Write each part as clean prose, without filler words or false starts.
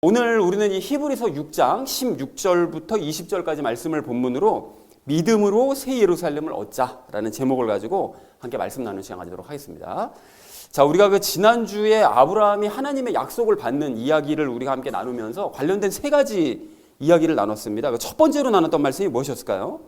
오늘 우리는 이 히브리서 6장 16절부터 20절까지 말씀을 본문으로 믿음으로 새 예루살렘을 얻자라는 제목을 가지고 함께 말씀 나누는 시간 가지도록 하겠습니다. 자, 우리가 그 지난주에 아브라함이 하나님의 약속을 받는 이야기를 우리가 함께 나누면서 관련된 세 가지 이야기를 나눴습니다. 그 첫 번째로 나눴던 말씀이 무엇이었을까요?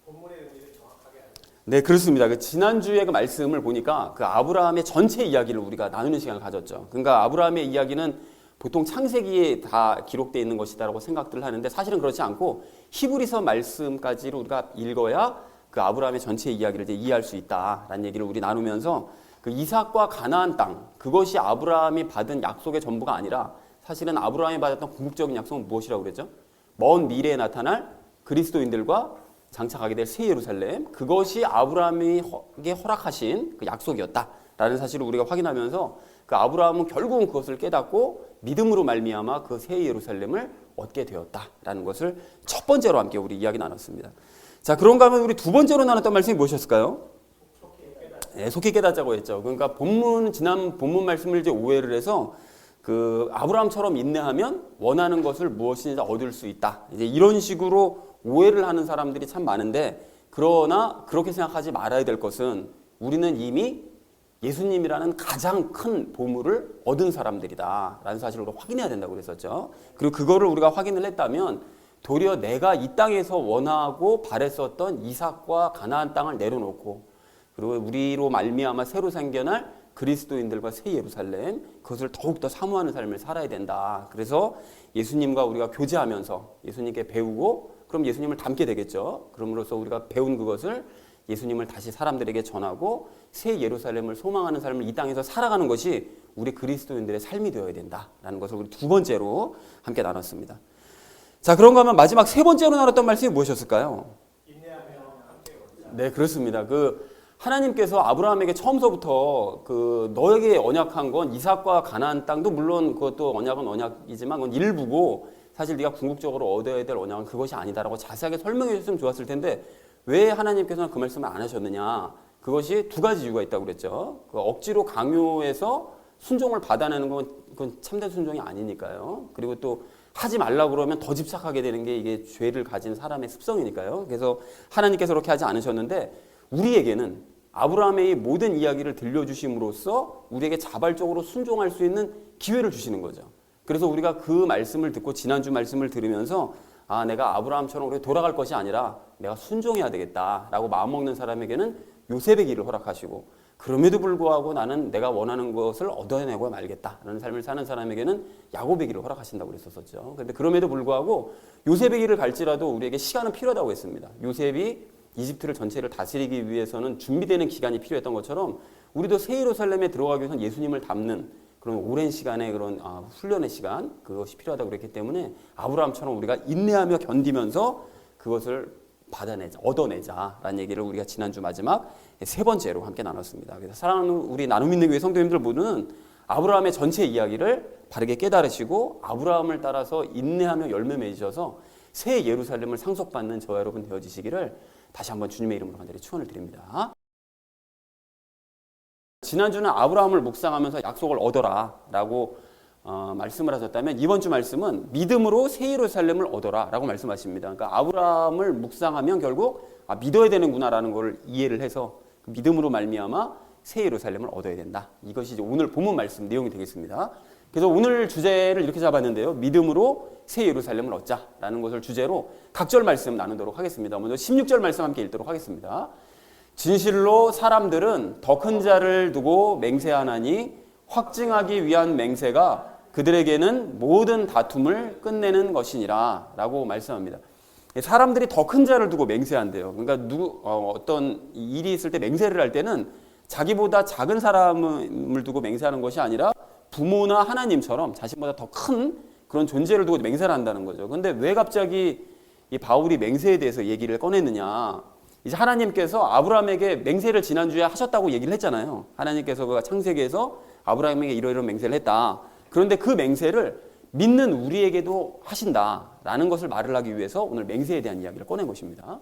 본문의 의미를 정확하게 알고. 네, 그렇습니다. 그 지난주에 그 말씀을 보니까 그 아브라함의 전체 이야기를 우리가 나누는 시간을 가졌죠. 그러니까 아브라함의 이야기는 보통 창세기에 다 기록되어 있는 것이다라고 생각들을 하는데 사실은 그렇지 않고 히브리서 말씀까지를 우리가 읽어야 그 아브라함의 전체 이야기를 이제 이해할 수 있다라는 얘기를 우리 나누면서 그 이삭과 가나안 땅, 그것이 아브라함이 받은 약속의 전부가 아니라 사실은 아브라함이 받았던 궁극적인 약속은 무엇이라고 그랬죠? 먼 미래에 나타날 그리스도인들과 장착하게 될 새 예루살렘, 그것이 아브라함에게 허락하신 그 약속이었다라는 사실을 우리가 확인하면서 그 아브라함은 결국은 그것을 깨닫고 믿음으로 말미암아 그 새 예루살렘을 얻게 되었다라는 것을 첫 번째로 함께 우리 이야기 나눴습니다. 자, 그런가 하면 우리 두 번째로 나눴던 말씀이 무엇이었을까요? 네, 속히 깨닫자고 했죠. 그러니까 지난 본문 말씀을 이제 오해를 해서 그 아브라함처럼 인내하면 원하는 것을 무엇이든지 얻을 수 있다. 이제 이런 식으로 오해를 하는 사람들이 참 많은데, 그러나 그렇게 생각하지 말아야 될 것은 우리는 이미 예수님이라는 가장 큰 보물을 얻은 사람들이다 라는 사실을 확인해야 된다고 그랬었죠. 그리고 그거를 우리가 확인을 했다면 도리어 내가 이 땅에서 원하고 바랬었던 이삭과 가나안 땅을 내려놓고, 그리고 우리로 말미암아 새로 생겨날 그리스도인들과 새 예루살렘, 그것을 더욱더 사모하는 삶을 살아야 된다. 그래서 예수님과 우리가 교제하면서 예수님께 배우고, 그럼 예수님을 닮게 되겠죠. 그럼으로써 우리가 배운 그것을 예수님을 다시 사람들에게 전하고 새 예루살렘을 소망하는 삶을 이 땅에서 살아가는 것이 우리 그리스도인들의 삶이 되어야 된다라는 것을 우리 두 번째로 함께 나눴습니다. 자, 그런가 하면 마지막 세 번째로 나눴던 말씀이 무엇이었을까요? 인내하며 함께 얻자. 네, 그렇습니다. 하나님께서 아브라함에게 처음서부터 너에게 언약한 건 이삭과 가나안 땅도 물론 그것도 언약은 언약이지만 그건 일부고 사실 네가 궁극적으로 얻어야 될 언약은 그것이 아니다라고 자세하게 설명해 주셨으면 좋았을 텐데 왜 하나님께서는 그 말씀을 안 하셨느냐? 그것이 두 가지 이유가 있다고 그랬죠. 억지로 강요해서 순종을 받아내는 건 그건 참된 순종이 아니니까요. 그리고 또 하지 말라고 그러면 더 집착하게 되는 게 이게 죄를 가진 사람의 습성이니까요. 그래서 하나님께서 그렇게 하지 않으셨는데 우리에게는 아브라함의 이 모든 이야기를 들려주심으로써 우리에게 자발적으로 순종할 수 있는 기회를 주시는 거죠. 그래서 우리가 그 말씀을 듣고 지난주 말씀을 들으면서 내가 아브라함처럼 우리 돌아갈 것이 아니라 내가 순종해야 되겠다라고 마음먹는 사람에게는 요셉의 길을 허락하시고, 그럼에도 불구하고 나는 내가 원하는 것을 얻어내고 말겠다라는 삶을 사는 사람에게는 야곱의 길을 허락하신다고 그랬었죠. 그런데 그럼에도 불구하고 요셉의 길을 갈지라도 우리에게 시간은 필요하다고 했습니다. 요셉이 이집트를 전체를 다스리기 위해서는 준비되는 기간이 필요했던 것처럼 우리도 새 예루살렘에 들어가기 위해서는 예수님을 닮는 그런 오랜 시간의 그런 훈련의 시간, 그것이 필요하다고 그랬기 때문에 아브라함처럼 우리가 인내하며 견디면서 그것을 얻어내자라는 얘기를 우리가 지난주 마지막 세 번째로 함께 나눴습니다. 그래서 사랑하는 우리 나눔 있는 교회 성도님들 모두는 아브라함의 전체 이야기를 바르게 깨달으시고 아브라함을 따라서 인내하며 열매 맺으셔서 새 예루살렘을 상속받는 저와 여러분 되어지시기를 다시 한번 주님의 이름으로 간절히 축원을 드립니다. 지난주는 아브라함을 묵상하면서 약속을 얻어라라고 말씀을 하셨다면 이번 주 말씀은 믿음으로 새 예루살렘을 얻어라라고 말씀하십니다. 그러니까 아브라함을 묵상하면 결국 믿어야 되는구나라는 걸 이해를 해서 믿음으로 말미암아 새 예루살렘을 얻어야 된다. 이것이 이제 오늘 본문 말씀 내용이 되겠습니다. 그래서 오늘 주제를 이렇게 잡았는데요. 믿음으로 새 예루살렘을 얻자라는 것을 주제로 각절 말씀 나누도록 하겠습니다. 먼저 16절 말씀 함께 읽도록 하겠습니다. 진실로 사람들은 더 큰 자를 두고 맹세하나니 확증하기 위한 맹세가 그들에게는 모든 다툼을 끝내는 것이니라 라고 말씀합니다. 사람들이 더 큰 자를 두고 맹세한대요. 그러니까 어떤 일이 있을 때 맹세를 할 때는 자기보다 작은 사람을 두고 맹세하는 것이 아니라 부모나 하나님처럼 자신보다 더 큰 그런 존재를 두고 맹세를 한다는 거죠. 그런데 왜 갑자기 이 바울이 맹세에 대해서 얘기를 꺼냈느냐? 이제 하나님께서 아브라함에게 맹세를 지난주에 하셨다고 얘기를 했잖아요. 하나님께서 창세기에서 아브라함에게 이러이러한 맹세를 했다. 그런데 그 맹세를 믿는 우리에게도 하신다라는 것을 말을 하기 위해서 오늘 맹세에 대한 이야기를 꺼낸 것입니다.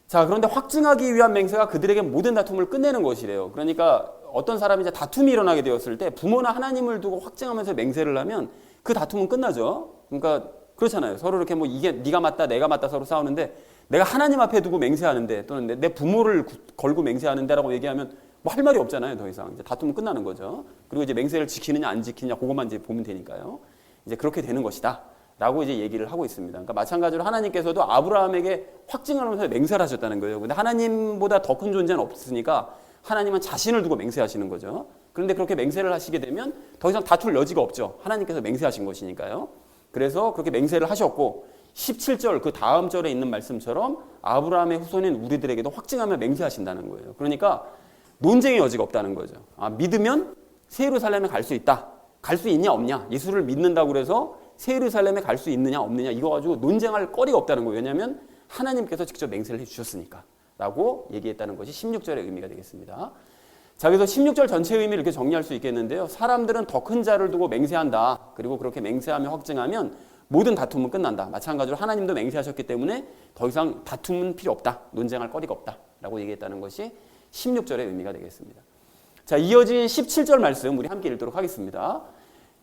자, 그런데 확증하기 위한 맹세가 그들에게 모든 다툼을 끝내는 것이래요. 그러니까 어떤 사람이 이제 다툼이 일어나게 되었을 때 부모나 하나님을 두고 확증하면서 맹세를 하면 그 다툼은 끝나죠. 그러니까 그렇잖아요. 서로 이렇게 뭐 이게 네가 맞다 내가 맞다 서로 싸우는데 내가 하나님 앞에 두고 맹세하는데 또는 내 부모를 걸고 맹세하는데라고 얘기하면 뭐 할 말이 없잖아요. 더 이상 이제 다툼은 끝나는 거죠. 그리고 이제 맹세를 지키느냐 안 지키느냐 그것만 이제 보면 되니까요. 이제 그렇게 되는 것이다라고 이제 얘기를 하고 있습니다. 그러니까 마찬가지로 하나님께서도 아브라함에게 확증을 하면서 맹세를 하셨다는 거예요. 근데 하나님보다 더 큰 존재는 없으니까 하나님은 자신을 두고 맹세하시는 거죠. 그런데 그렇게 맹세를 하시게 되면 더 이상 다툴 여지가 없죠. 하나님께서 맹세하신 것이니까요. 그래서 그렇게 맹세를 하셨고 17절 그 다음 절에 있는 말씀처럼 아브라함의 후손인 우리들에게도 확증하며 맹세하신다는 거예요. 그러니까 논쟁의 여지가 없다는 거죠. 믿으면 새 예루살렘에 갈 수 있다. 갈 수 있냐 없냐. 예수를 믿는다고 그래서 새 예루살렘에 갈 수 있느냐 없느냐 이거 가지고 논쟁할 거리가 없다는 거예요. 왜냐하면 하나님께서 직접 맹세를 해주셨으니까 라고 얘기했다는 것이 16절의 의미가 되겠습니다. 자, 그래서 16절 전체 의미를 이렇게 정리할 수 있겠는데요. 사람들은 더 큰 자를 두고 맹세한다. 그리고 그렇게 맹세하며 확증하면 모든 다툼은 끝난다. 마찬가지로 하나님도 맹세하셨기 때문에 더 이상 다툼은 필요 없다. 논쟁할 거리가 없다. 라고 얘기했다는 것이 16절의 의미가 되겠습니다. 자, 이어진 17절 말씀 우리 함께 읽도록 하겠습니다.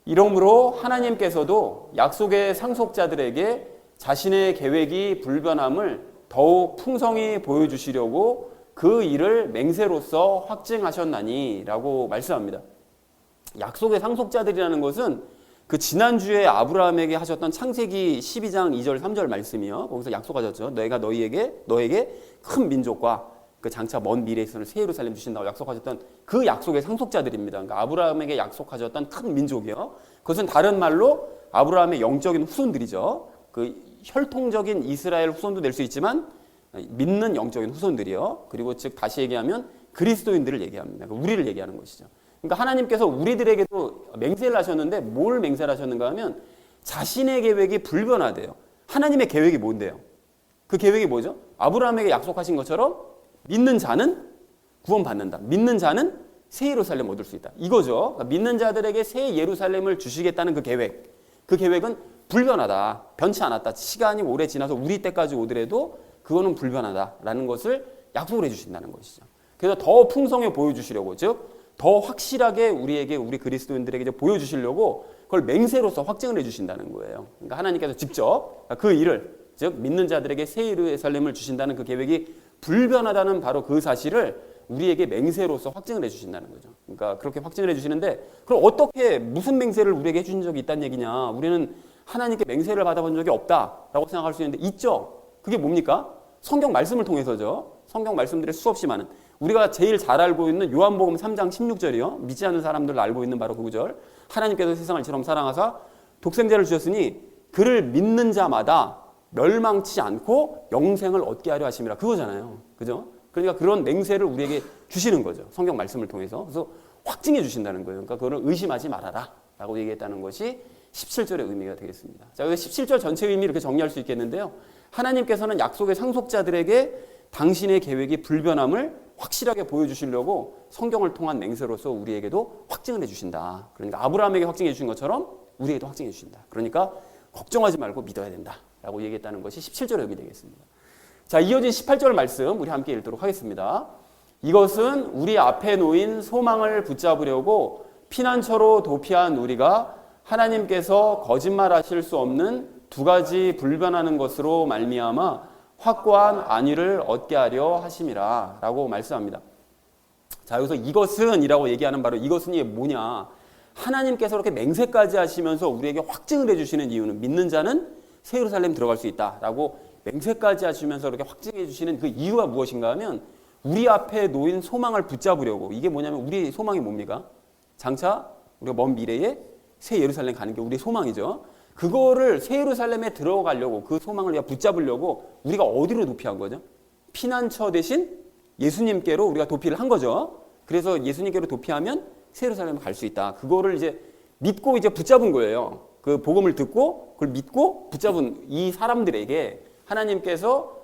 이러므로 하나님께서도 약속의 상속자들에게 자신의 계획이 불변함을 더욱 풍성히 보여주시려고 그 일을 맹세로서 확증하셨나니 라고 말씀합니다. 약속의 상속자들이라는 것은 그 지난주에 아브라함에게 하셨던 창세기 12장 2절 3절 말씀이요. 거기서 약속하셨죠. 내가 너에게 큰 민족과 그 장차 먼 미래에서는 새 예루살렘 주신다고 약속하셨던 그 약속의 상속자들입니다. 그러니까 아브라함에게 약속하셨던 큰 민족이요. 그것은 다른 말로 아브라함의 영적인 후손들이죠. 그 혈통적인 이스라엘 후손도 될 수 있지만 믿는 영적인 후손들이요. 그리고 즉 다시 얘기하면 그리스도인들을 얘기합니다. 우리를 얘기하는 것이죠. 그러니까 하나님께서 우리들에게도 맹세를 하셨는데 뭘 맹세를 하셨는가 하면 자신의 계획이 불변하대요. 하나님의 계획이 뭔데요? 그 계획이 뭐죠? 아브라함에게 약속하신 것처럼 믿는 자는 구원받는다. 믿는 자는 새 예루살렘 얻을 수 있다. 이거죠. 그러니까 믿는 자들에게 새 예루살렘을 주시겠다는 그 계획. 그 계획은 불변하다. 변치 않았다. 시간이 오래 지나서 우리 때까지 오더라도 그거는 불변하다라는 것을 약속을 해주신다는 것이죠. 그래서 더 풍성해 보여주시려고, 즉 더 확실하게 우리에게 우리 그리스도인들에게 이제 보여주시려고 그걸 맹세로서 확증을 해주신다는 거예요. 그러니까 하나님께서 직접 그 일을, 즉 믿는 자들에게 새 예루살렘을 주신다는 그 계획이 불변하다는 바로 그 사실을 우리에게 맹세로서 확증을 해주신다는 거죠. 그러니까 그렇게 확증을 해주시는데 그럼 어떻게 무슨 맹세를 우리에게 해주신 적이 있다는 얘기냐? 우리는 하나님께 맹세를 받아본 적이 없다라고 생각할 수 있는데 있죠. 그게 뭡니까? 성경 말씀을 통해서죠. 성경 말씀들의 수없이 많은 우리가 제일 잘 알고 있는 요한복음 3장 16절이요. 믿지 않는 사람들 알고 있는 바로 그 구절. 하나님께서 세상을 이처럼 사랑하사 독생자를 주셨으니 그를 믿는 자마다 멸망치 않고 영생을 얻게 하려 하심이라. 그거잖아요. 그죠? 그러니까 그런 맹세를 우리에게 주시는 거죠. 성경 말씀을 통해서. 그래서 확증해 주신다는 거예요. 그러니까 그거를 의심하지 말아라 라고 얘기했다는 것이 17절의 의미가 되겠습니다. 자, 17절 전체 의미 이렇게 정리할 수 있겠는데요. 하나님께서는 약속의 상속자들에게 당신의 계획이 불변함을 확실하게 보여주시려고 성경을 통한 맹세로서 우리에게도 확증을 해주신다. 그러니까 아브라함에게 확증해 주신 것처럼 우리에게도 확증해 주신다. 그러니까 걱정하지 말고 믿어야 된다 라고 얘기했다는 것이 17절의 의미 되겠습니다. 자, 이어진 18절 말씀 우리 함께 읽도록 하겠습니다. 이것은 우리 앞에 놓인 소망을 붙잡으려고 피난처로 도피한 우리가 하나님께서 거짓말하실 수 없는 두 가지 불변하는 것으로 말미암아 확고한 안위를 얻게 하려 하심이라 라고 말씀합니다. 자, 여기서 이것은 이라고 얘기하는 바로 이것은 이게 뭐냐? 하나님께서 이렇게 맹세까지 하시면서 우리에게 확증을 해주시는 이유는 믿는 자는 새 예루살렘 들어갈 수 있다라고 맹세까지 하시면서 이렇게 확증해 주시는 그 이유가 무엇인가 하면 우리 앞에 놓인 소망을 붙잡으려고. 이게 뭐냐면 우리의 소망이 뭡니까? 장차 우리가 먼 미래에 새 예루살렘 가는 게 우리의 소망이죠. 그거를 새 예루살렘에 들어가려고 그 소망을 우리가 붙잡으려고 우리가 어디로 도피한 거죠? 피난처 대신 예수님께로 우리가 도피를 한 거죠. 그래서 예수님께로 도피하면 새 예루살렘에 갈 수 있다. 그거를 이제 믿고 이제 붙잡은 거예요. 그 복음을 듣고 그걸 믿고 붙잡은 이 사람들에게 하나님께서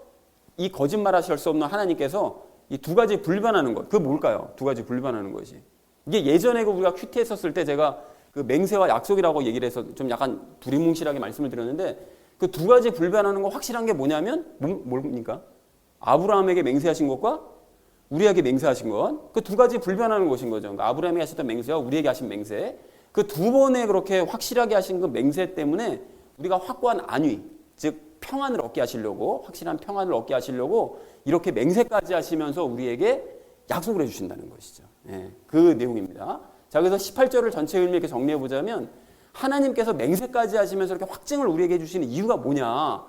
이 거짓말 하실 수 없는 하나님께서 이 두 가지 불변하는 것. 그게 뭘까요? 두 가지 불변하는 것이. 이게 예전에 우리가 큐티 했었을 때 제가 그 맹세와 약속이라고 얘기를 해서 좀 약간 두리뭉실하게 말씀을 드렸는데 그 두 가지 불변하는 거 확실한 게 뭐냐면 뭡니까? 아브라함에게 맹세하신 것과 우리에게 맹세하신 것. 그 두 가지 불변하는 것인 거죠. 그러니까 아브라함에게 하셨던 맹세와 우리에게 하신 맹세. 그 두 번에 그렇게 확실하게 하신 그 맹세 때문에 우리가 확고한 안위, 즉 평안을 얻게 하시려고, 확실한 평안을 얻게 하시려고 이렇게 맹세까지 하시면서 우리에게 약속을 해주신다는 것이죠. 예, 그 내용입니다. 자, 그래서 18절을 전체 의미 이렇게 정리해 보자면 하나님께서 맹세까지 하시면서 이렇게 확증을 우리에게 해주시는 이유가 뭐냐?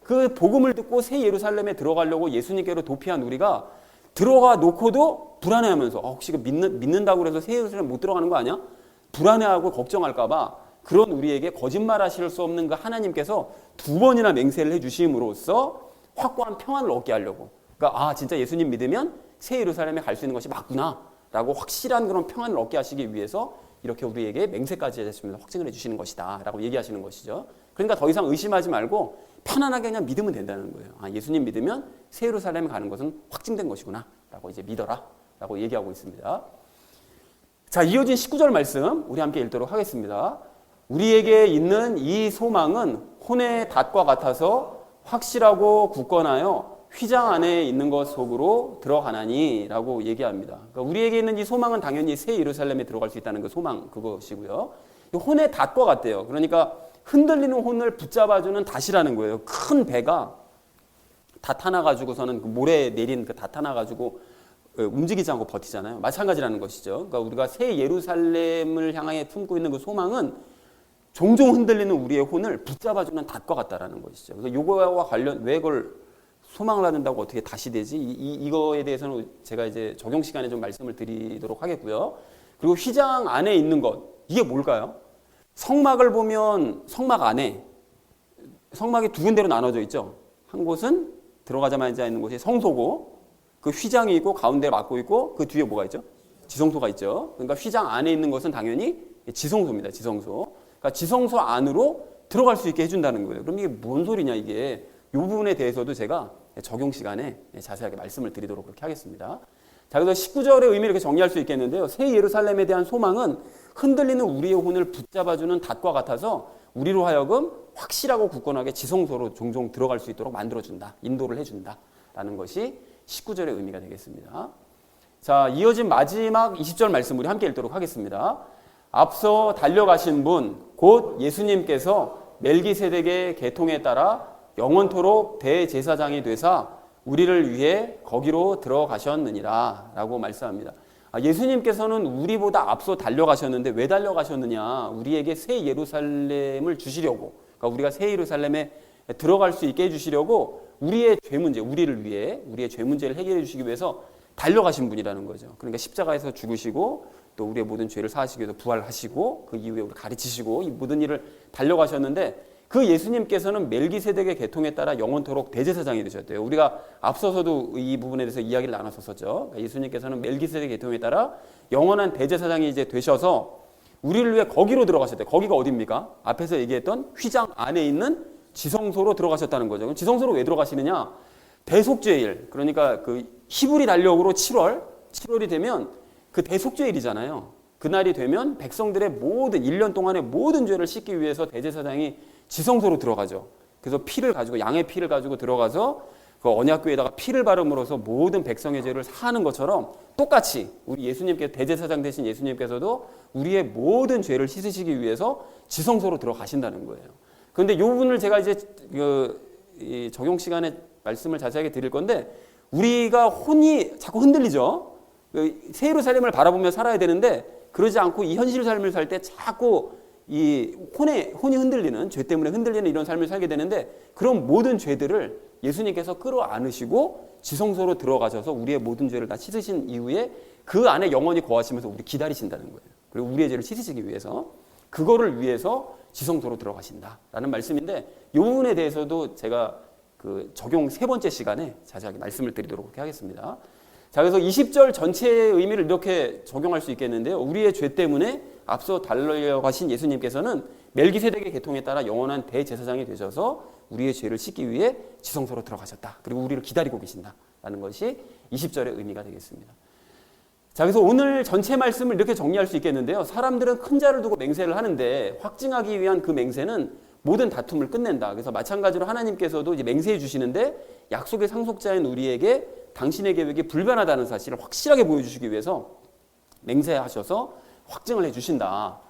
그 복음을 듣고 새 예루살렘에 들어가려고 예수님께로 도피한 우리가 들어가 놓고도 불안해하면서 혹시 믿는다고 해서 새 예루살렘 못 들어가는 거 아니야? 불안해하고 걱정할까 봐 그런 우리에게 거짓말하실 수 없는 그 하나님께서 두 번이나 맹세를 해주심으로써 확고한 평안을 얻게 하려고. 그러니까 진짜 예수님 믿으면 새 예루살렘에 갈 수 있는 것이 맞구나 라고 확실한 그런 평안을 얻게 하시기 위해서 이렇게 우리에게 맹세까지 해주시면서 확증을 해주시는 것이다 라고 얘기하시는 것이죠. 그러니까 더 이상 의심하지 말고 편안하게 그냥 믿으면 된다는 거예요. 예수님 믿으면 새 예루살렘에 가는 것은 확증된 것이구나 라고 이제 믿어라 라고 얘기하고 있습니다. 자, 이어진 19절 말씀 우리 함께 읽도록 하겠습니다. 우리에게 있는 이 소망은 혼의 닷과 같아서 확실하고 굳건하여 휘장 안에 있는 것 속으로 들어가나니 라고 얘기합니다. 그러니까 우리에게 있는 이 소망은 당연히 새 예루살렘에 들어갈 수 있다는 그 소망 그것이고요. 혼의 닷과 같대요. 그러니까 흔들리는 혼을 붙잡아주는 닷이라는 거예요. 큰 배가 닷 하나 가지고서는 그 모래 내린 그 닷 하나 가지고 움직이지 않고 버티잖아요. 마찬가지라는 것이죠. 그러니까 우리가 새 예루살렘을 향해 품고 있는 그 소망은 종종 흔들리는 우리의 혼을 붙잡아주는 닷과 같다라는 것이죠. 그래서 요거와 관련 왜 그걸 소망을 갖는다고 어떻게 다시 되지? 이거에 대해서는 제가 이제 적용 시간에 좀 말씀을 드리도록 하겠고요. 그리고 휘장 안에 있는 것 이게 뭘까요? 성막을 보면 성막 안에 성막이 두 군데로 나눠져 있죠. 한 곳은 들어가자마자 있는 곳이 성소고 그 휘장이 있고 가운데 막고 있고 그 뒤에 뭐가 있죠? 지성소가 있죠. 그러니까 휘장 안에 있는 것은 당연히 지성소입니다. 지성소. 그러니까 지성소 안으로 들어갈 수 있게 해준다는 거예요. 그럼 이게 뭔 소리냐 이게. 이 부분에 대해서도 제가 적용 시간에 자세하게 말씀을 드리도록 그렇게 하겠습니다. 자, 그래서 19절의 의미를 이렇게 정리할 수 있겠는데요. 새 예루살렘에 대한 소망은 흔들리는 우리의 혼을 붙잡아주는 닷과 같아서 우리로 하여금 확실하고 굳건하게 지성소로 종종 들어갈 수 있도록 만들어준다. 인도를 해준다라는 것이 19절의 의미가 되겠습니다. 자, 이어진 마지막 20절 말씀 우리 함께 읽도록 하겠습니다. 앞서 달려가신 분, 곧 예수님께서 멜기세덱의 계통에 따라 영원토록 대제사장이 되사 우리를 위해 거기로 들어가셨느니라 라고 말씀합니다. 예수님께서는 우리보다 앞서 달려가셨는데 왜 달려가셨느냐? 우리에게 새 예루살렘을 주시려고, 그러니까 우리가 새 예루살렘에 들어갈 수 있게 해주시려고 우리의 죄 문제, 우리를 위해 우리의 죄 문제를 해결해 주시기 위해서 달려가신 분이라는 거죠. 그러니까 십자가에서 죽으시고 또 우리의 모든 죄를 사하시기 위해서 부활하시고 그 이후에 우리 가르치시고 이 모든 일을 달려가셨는데 그 예수님께서는 멜기세덱의 계통에 따라 영원토록 대제사장이 되셨대요. 우리가 앞서서도 이 부분에 대해서 이야기를 나눴었죠. 예수님께서는 멜기세덱의 계통에 따라 영원한 대제사장이 이제 되셔서 우리를 위해 거기로 들어가셨대요. 거기가 어디입니까? 앞에서 얘기했던 휘장 안에 있는 지성소로 들어가셨다는 거죠. 그럼 지성소로 왜 들어가시느냐? 대속죄일, 그러니까 그 히브리 달력으로 7월이 되면 그 대속죄일이잖아요. 그날이 되면 백성들의 모든 1년 동안의 모든 죄를 씻기 위해서 대제사장이 지성소로 들어가죠. 그래서 피를 가지고 양의 피를 가지고 들어가서 그 언약궤에다가 피를 바름으로써 모든 백성의 죄를 사하는 것처럼 똑같이 우리 예수님께 대제사장 되신 예수님께서도 우리의 모든 죄를 씻으시기 위해서 지성소로 들어가신다는 거예요. 그런데 이 부분을 제가 이제 이 적용 시간에 말씀을 자세하게 드릴 건데 우리가 혼이 자꾸 흔들리죠. 새 예루살렘을 바라보며 살아야 되는데 그러지 않고 이 현실 삶을 살 때 자꾸 이 혼이 흔들리는, 죄 때문에 흔들리는 이런 삶을 살게 되는데 그런 모든 죄들을 예수님께서 끌어안으시고 지성소로 들어가셔서 우리의 모든 죄를 다 씻으신 이후에 그 안에 영원히 거하시면서 우리 기다리신다는 거예요. 그리고 우리의 죄를 씻으시기 위해서 그거를 위해서 지성소로 들어가신다라는 말씀인데 이 부분에 대해서도 제가 그 적용 세 번째 시간에 자세하게 말씀을 드리도록 하겠습니다. 자, 그래서 20절 전체의 의미를 이렇게 적용할 수 있겠는데요. 우리의 죄 때문에 앞서 달려가신 예수님께서는 멜기세덱의 계통에 따라 영원한 대제사장이 되셔서 우리의 죄를 씻기 위해 지성소로 들어가셨다. 그리고 우리를 기다리고 계신다라는 것이 20절의 의미가 되겠습니다. 자, 그래서 오늘 전체 말씀을 이렇게 정리할 수 있겠는데요. 사람들은 큰 자를 두고 맹세를 하는데 확증하기 위한 그 맹세는 모든 다툼을 끝낸다. 그래서 마찬가지로 하나님께서도 이제 맹세해 주시는데 약속의 상속자인 우리에게 당신의 계획이 불변하다는 사실을 확실하게 보여주시기 위해서 맹세하셔서 확증을 해주신다.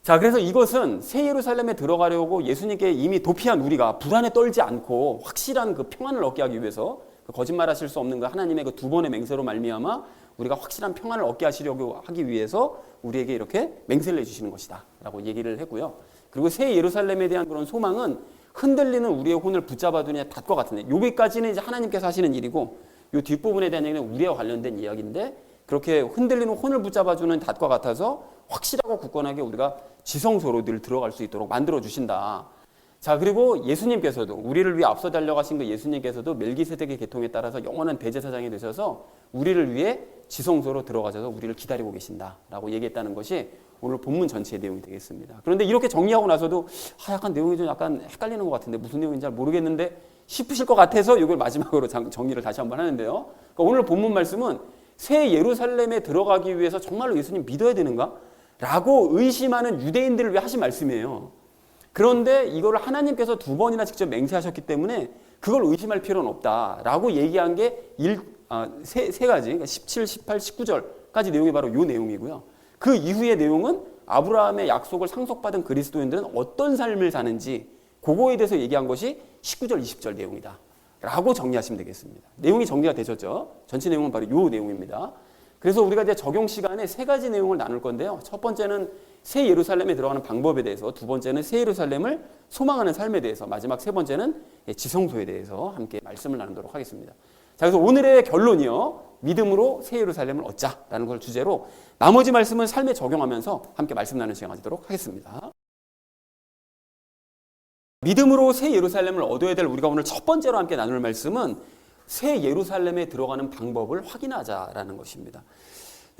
자, 그래서 이것은 새 예루살렘에 들어가려고 예수님께 이미 도피한 우리가 불안에 떨지 않고 확실한 그 평안을 얻게 하기 위해서, 그 거짓말하실 수 없는 그 하나님의 그 두 번의 맹세로 말미암아 우리가 확실한 평안을 얻게 하시려고 하기 위해서 우리에게 이렇게 맹세를 해주시는 것이다라고 얘기를 했고요. 그리고 새 예루살렘에 대한 그런 소망은 흔들리는 우리의 혼을 붙잡아두는 닷과 같은데, 여기까지는 이제 하나님께서 하시는 일이고, 이 뒷부분에 대한 얘기는 우리와 관련된 이야기인데, 그렇게 흔들리는 혼을 붙잡아주는 닷과 같아서 확실하고 굳건하게 우리가 지성소로 늘 들어갈 수 있도록 만들어 주신다. 자, 그리고 예수님께서도, 우리를 위해 앞서 달려가신 그 예수님께서도 멜기세덱의 계통에 따라서 영원한 대제사장이 되셔서 우리를 위해 지성소로 들어가셔서 우리를 기다리고 계신다라고 얘기했다는 것이 오늘 본문 전체의 내용이 되겠습니다. 그런데 이렇게 정리하고 나서도 약간 내용이 좀 약간 헷갈리는 것 같은데, 무슨 내용인지 잘 모르겠는데 싶으실 것 같아서 이걸 마지막으로 정리를 다시 한번 하는데요. 그러니까 오늘 본문 말씀은 새 예루살렘에 들어가기 위해서 정말로 예수님 믿어야 되는가? 라고 의심하는 유대인들을 위해 하신 말씀이에요. 그런데 이거를 하나님께서 두 번이나 직접 맹세하셨기 때문에 그걸 의심할 필요는 없다라고 얘기한 게 세 가지, 그러니까 17, 18, 19절까지 내용이 바로 이 내용이고요. 그 이후의 내용은 아브라함의 약속을 상속받은 그리스도인들은 어떤 삶을 사는지 그거에 대해서 얘기한 것이 19절, 20절 내용이다 라고 정리하시면 되겠습니다. 내용이 정리가 되셨죠? 전체 내용은 바로 이 내용입니다. 그래서 우리가 이제 적용 시간에 세 가지 내용을 나눌 건데요. 첫 번째는 새 예루살렘에 들어가는 방법에 대해서, 두 번째는 새 예루살렘을 소망하는 삶에 대해서, 마지막 세 번째는 지성소에 대해서 함께 말씀을 나누도록 하겠습니다. 자, 그래서 오늘의 결론이요, 믿음으로 새 예루살렘을 얻자라는 걸 주제로 나머지 말씀은 삶에 적용하면서 함께 말씀 나누는 시간 가지도록 하겠습니다. 믿음으로 새 예루살렘을 얻어야 될 우리가 오늘 첫 번째로 함께 나눌 말씀은 새 예루살렘에 들어가는 방법을 확인하자라는 것입니다.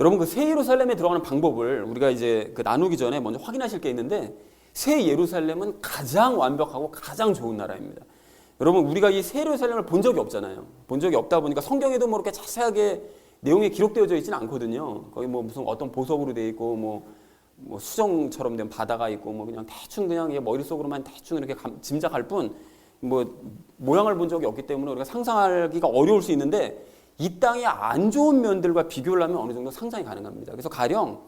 여러분, 그 새 예루살렘에 들어가는 방법을 우리가 이제 그 나누기 전에 먼저 확인하실 게 있는데, 새 예루살렘은 가장 완벽하고 가장 좋은 나라입니다. 여러분, 우리가 이 새 예루살렘을 본 적이 없잖아요. 본 적이 없다 보니까 성경에도 뭐 이렇게 자세하게 내용이 기록되어져 있지는 않거든요. 거기 뭐 무슨 어떤 보석으로 돼 있고 뭐 수정처럼 된 바다가 있고 뭐 그냥 대충 그냥 머릿속으로만 대충 이렇게 짐작할 뿐, 뭐 모양을 본 적이 없기 때문에 우리가 상상하기가 어려울 수 있는데, 이 땅의 안 좋은 면들과 비교를 하면 어느 정도 상상이 가능합니다. 그래서 가령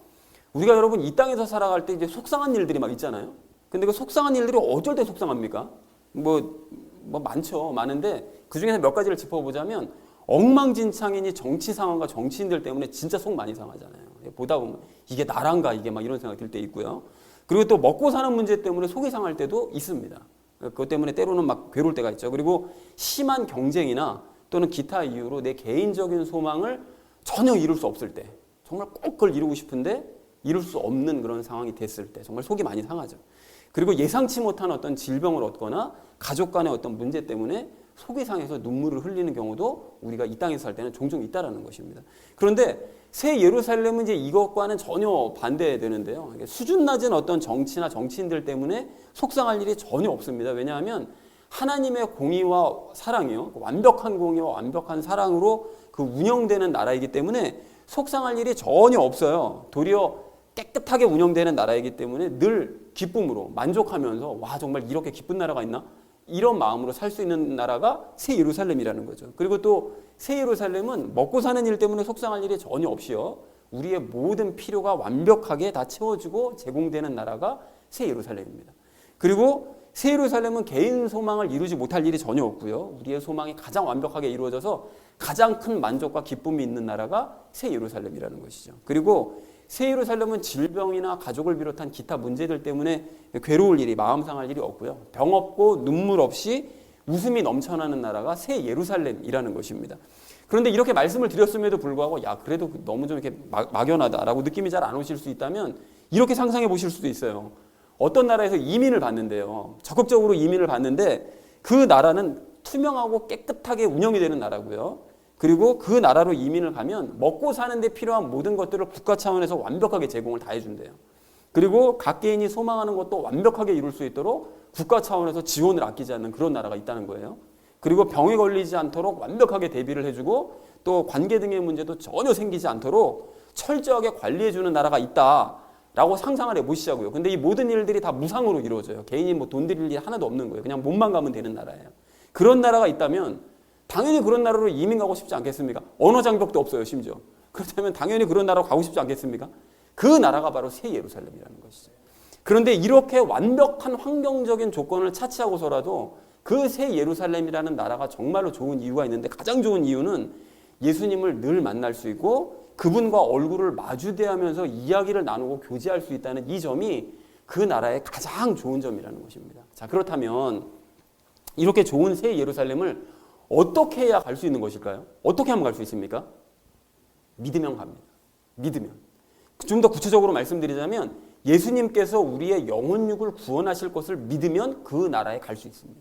우리가 여러분 이 땅에서 살아갈 때 이제 속상한 일들이 막 있잖아요. 근데 그 속상한 일들이 어쩔 때 속상합니까? 뭐 많죠. 많은데 그 중에서 몇 가지를 짚어보자면, 엉망진창이니 정치 상황과 정치인들 때문에 진짜 속 많이 상하잖아요. 보다 보면 이게 나란가 이게 막 이런 생각 들 때 있고요. 그리고 또 먹고 사는 문제 때문에 속이 상할 때도 있습니다. 그것 때문에 때로는 막 괴로울 때가 있죠. 그리고 심한 경쟁이나 또는 기타 이유로 내 개인적인 소망을 전혀 이룰 수 없을 때, 정말 꼭 그걸 이루고 싶은데 이룰 수 없는 그런 상황이 됐을 때 정말 속이 많이 상하죠. 그리고 예상치 못한 어떤 질병을 얻거나 가족 간의 어떤 문제 때문에 속이 상해서 눈물을 흘리는 경우도 우리가 이 땅에서 살 때는 종종 있다라는 것입니다. 그런데 새 예루살렘은 이제 이것과는 전혀 반대되는데요. 수준 낮은 어떤 정치나 정치인들 때문에 속상할 일이 전혀 없습니다. 왜냐하면 하나님의 공의와 사랑이요, 완벽한 공의와 완벽한 사랑으로 그 운영되는 나라이기 때문에 속상할 일이 전혀 없어요. 도리어 깨끗하게 운영되는 나라이기 때문에 늘 기쁨으로 만족하면서, 와 정말 이렇게 기쁜 나라가 있나? 이런 마음으로 살 수 있는 나라가 새 예루살렘이라는 거죠. 그리고 또 새 예루살렘은 먹고 사는 일 때문에 속상할 일이 전혀 없이요, 우리의 모든 필요가 완벽하게 다 채워지고 제공되는 나라가 새 예루살렘입니다. 그리고 새 예루살렘은 개인 소망을 이루지 못할 일이 전혀 없고요, 우리의 소망이 가장 완벽하게 이루어져서 가장 큰 만족과 기쁨이 있는 나라가 새 예루살렘이라는 것이죠. 그리고 새 예루살렘은 질병이나 가족을 비롯한 기타 문제들 때문에 괴로울 일이, 마음 상할 일이 없고요, 병 없고 눈물 없이 웃음이 넘쳐나는 나라가 새 예루살렘이라는 것입니다. 그런데 이렇게 말씀을 드렸음에도 불구하고, 야 그래도 너무 좀 이렇게 막연하다라고 느낌이 잘 안 오실 수 있다면 이렇게 상상해 보실 수도 있어요. 어떤 나라에서 이민을 받는데요, 적극적으로 이민을 받는데 그 나라는 투명하고 깨끗하게 운영이 되는 나라고요. 그리고 그 나라로 이민을 가면 먹고 사는 데 필요한 모든 것들을 국가 차원에서 완벽하게 제공을 다 해준대요. 그리고 각 개인이 소망하는 것도 완벽하게 이룰 수 있도록 국가 차원에서 지원을 아끼지 않는 그런 나라가 있다는 거예요. 그리고 병에 걸리지 않도록 완벽하게 대비를 해주고, 또 관계 등의 문제도 전혀 생기지 않도록 철저하게 관리해주는 나라가 있다라고 상상을 해보시자고요. 근데 이 모든 일들이 다 무상으로 이루어져요. 개인이 뭐 돈 들일 일이 하나도 없는 거예요. 그냥 몸만 가면 되는 나라예요. 그런 나라가 있다면 당연히 그런 나라로 이민 가고 싶지 않겠습니까? 언어 장벽도 없어요, 심지어. 그렇다면 당연히 그런 나라로 가고 싶지 않겠습니까? 그 나라가 바로 새 예루살렘이라는 것이죠. 그런데 이렇게 완벽한 환경적인 조건을 차치하고서라도 그 새 예루살렘이라는 나라가 정말로 좋은 이유가 있는데, 가장 좋은 이유는 예수님을 늘 만날 수 있고 그분과 얼굴을 마주대하면서 이야기를 나누고 교제할 수 있다는 이 점이 그 나라의 가장 좋은 점이라는 것입니다. 자, 그렇다면 이렇게 좋은 새 예루살렘을 어떻게 해야 갈 수 있는 것일까요? 어떻게 하면 갈 수 있습니까? 믿으면 갑니다. 믿으면. 좀 더 구체적으로 말씀드리자면 예수님께서 우리의 영혼육을 구원하실 것을 믿으면 그 나라에 갈 수 있습니다.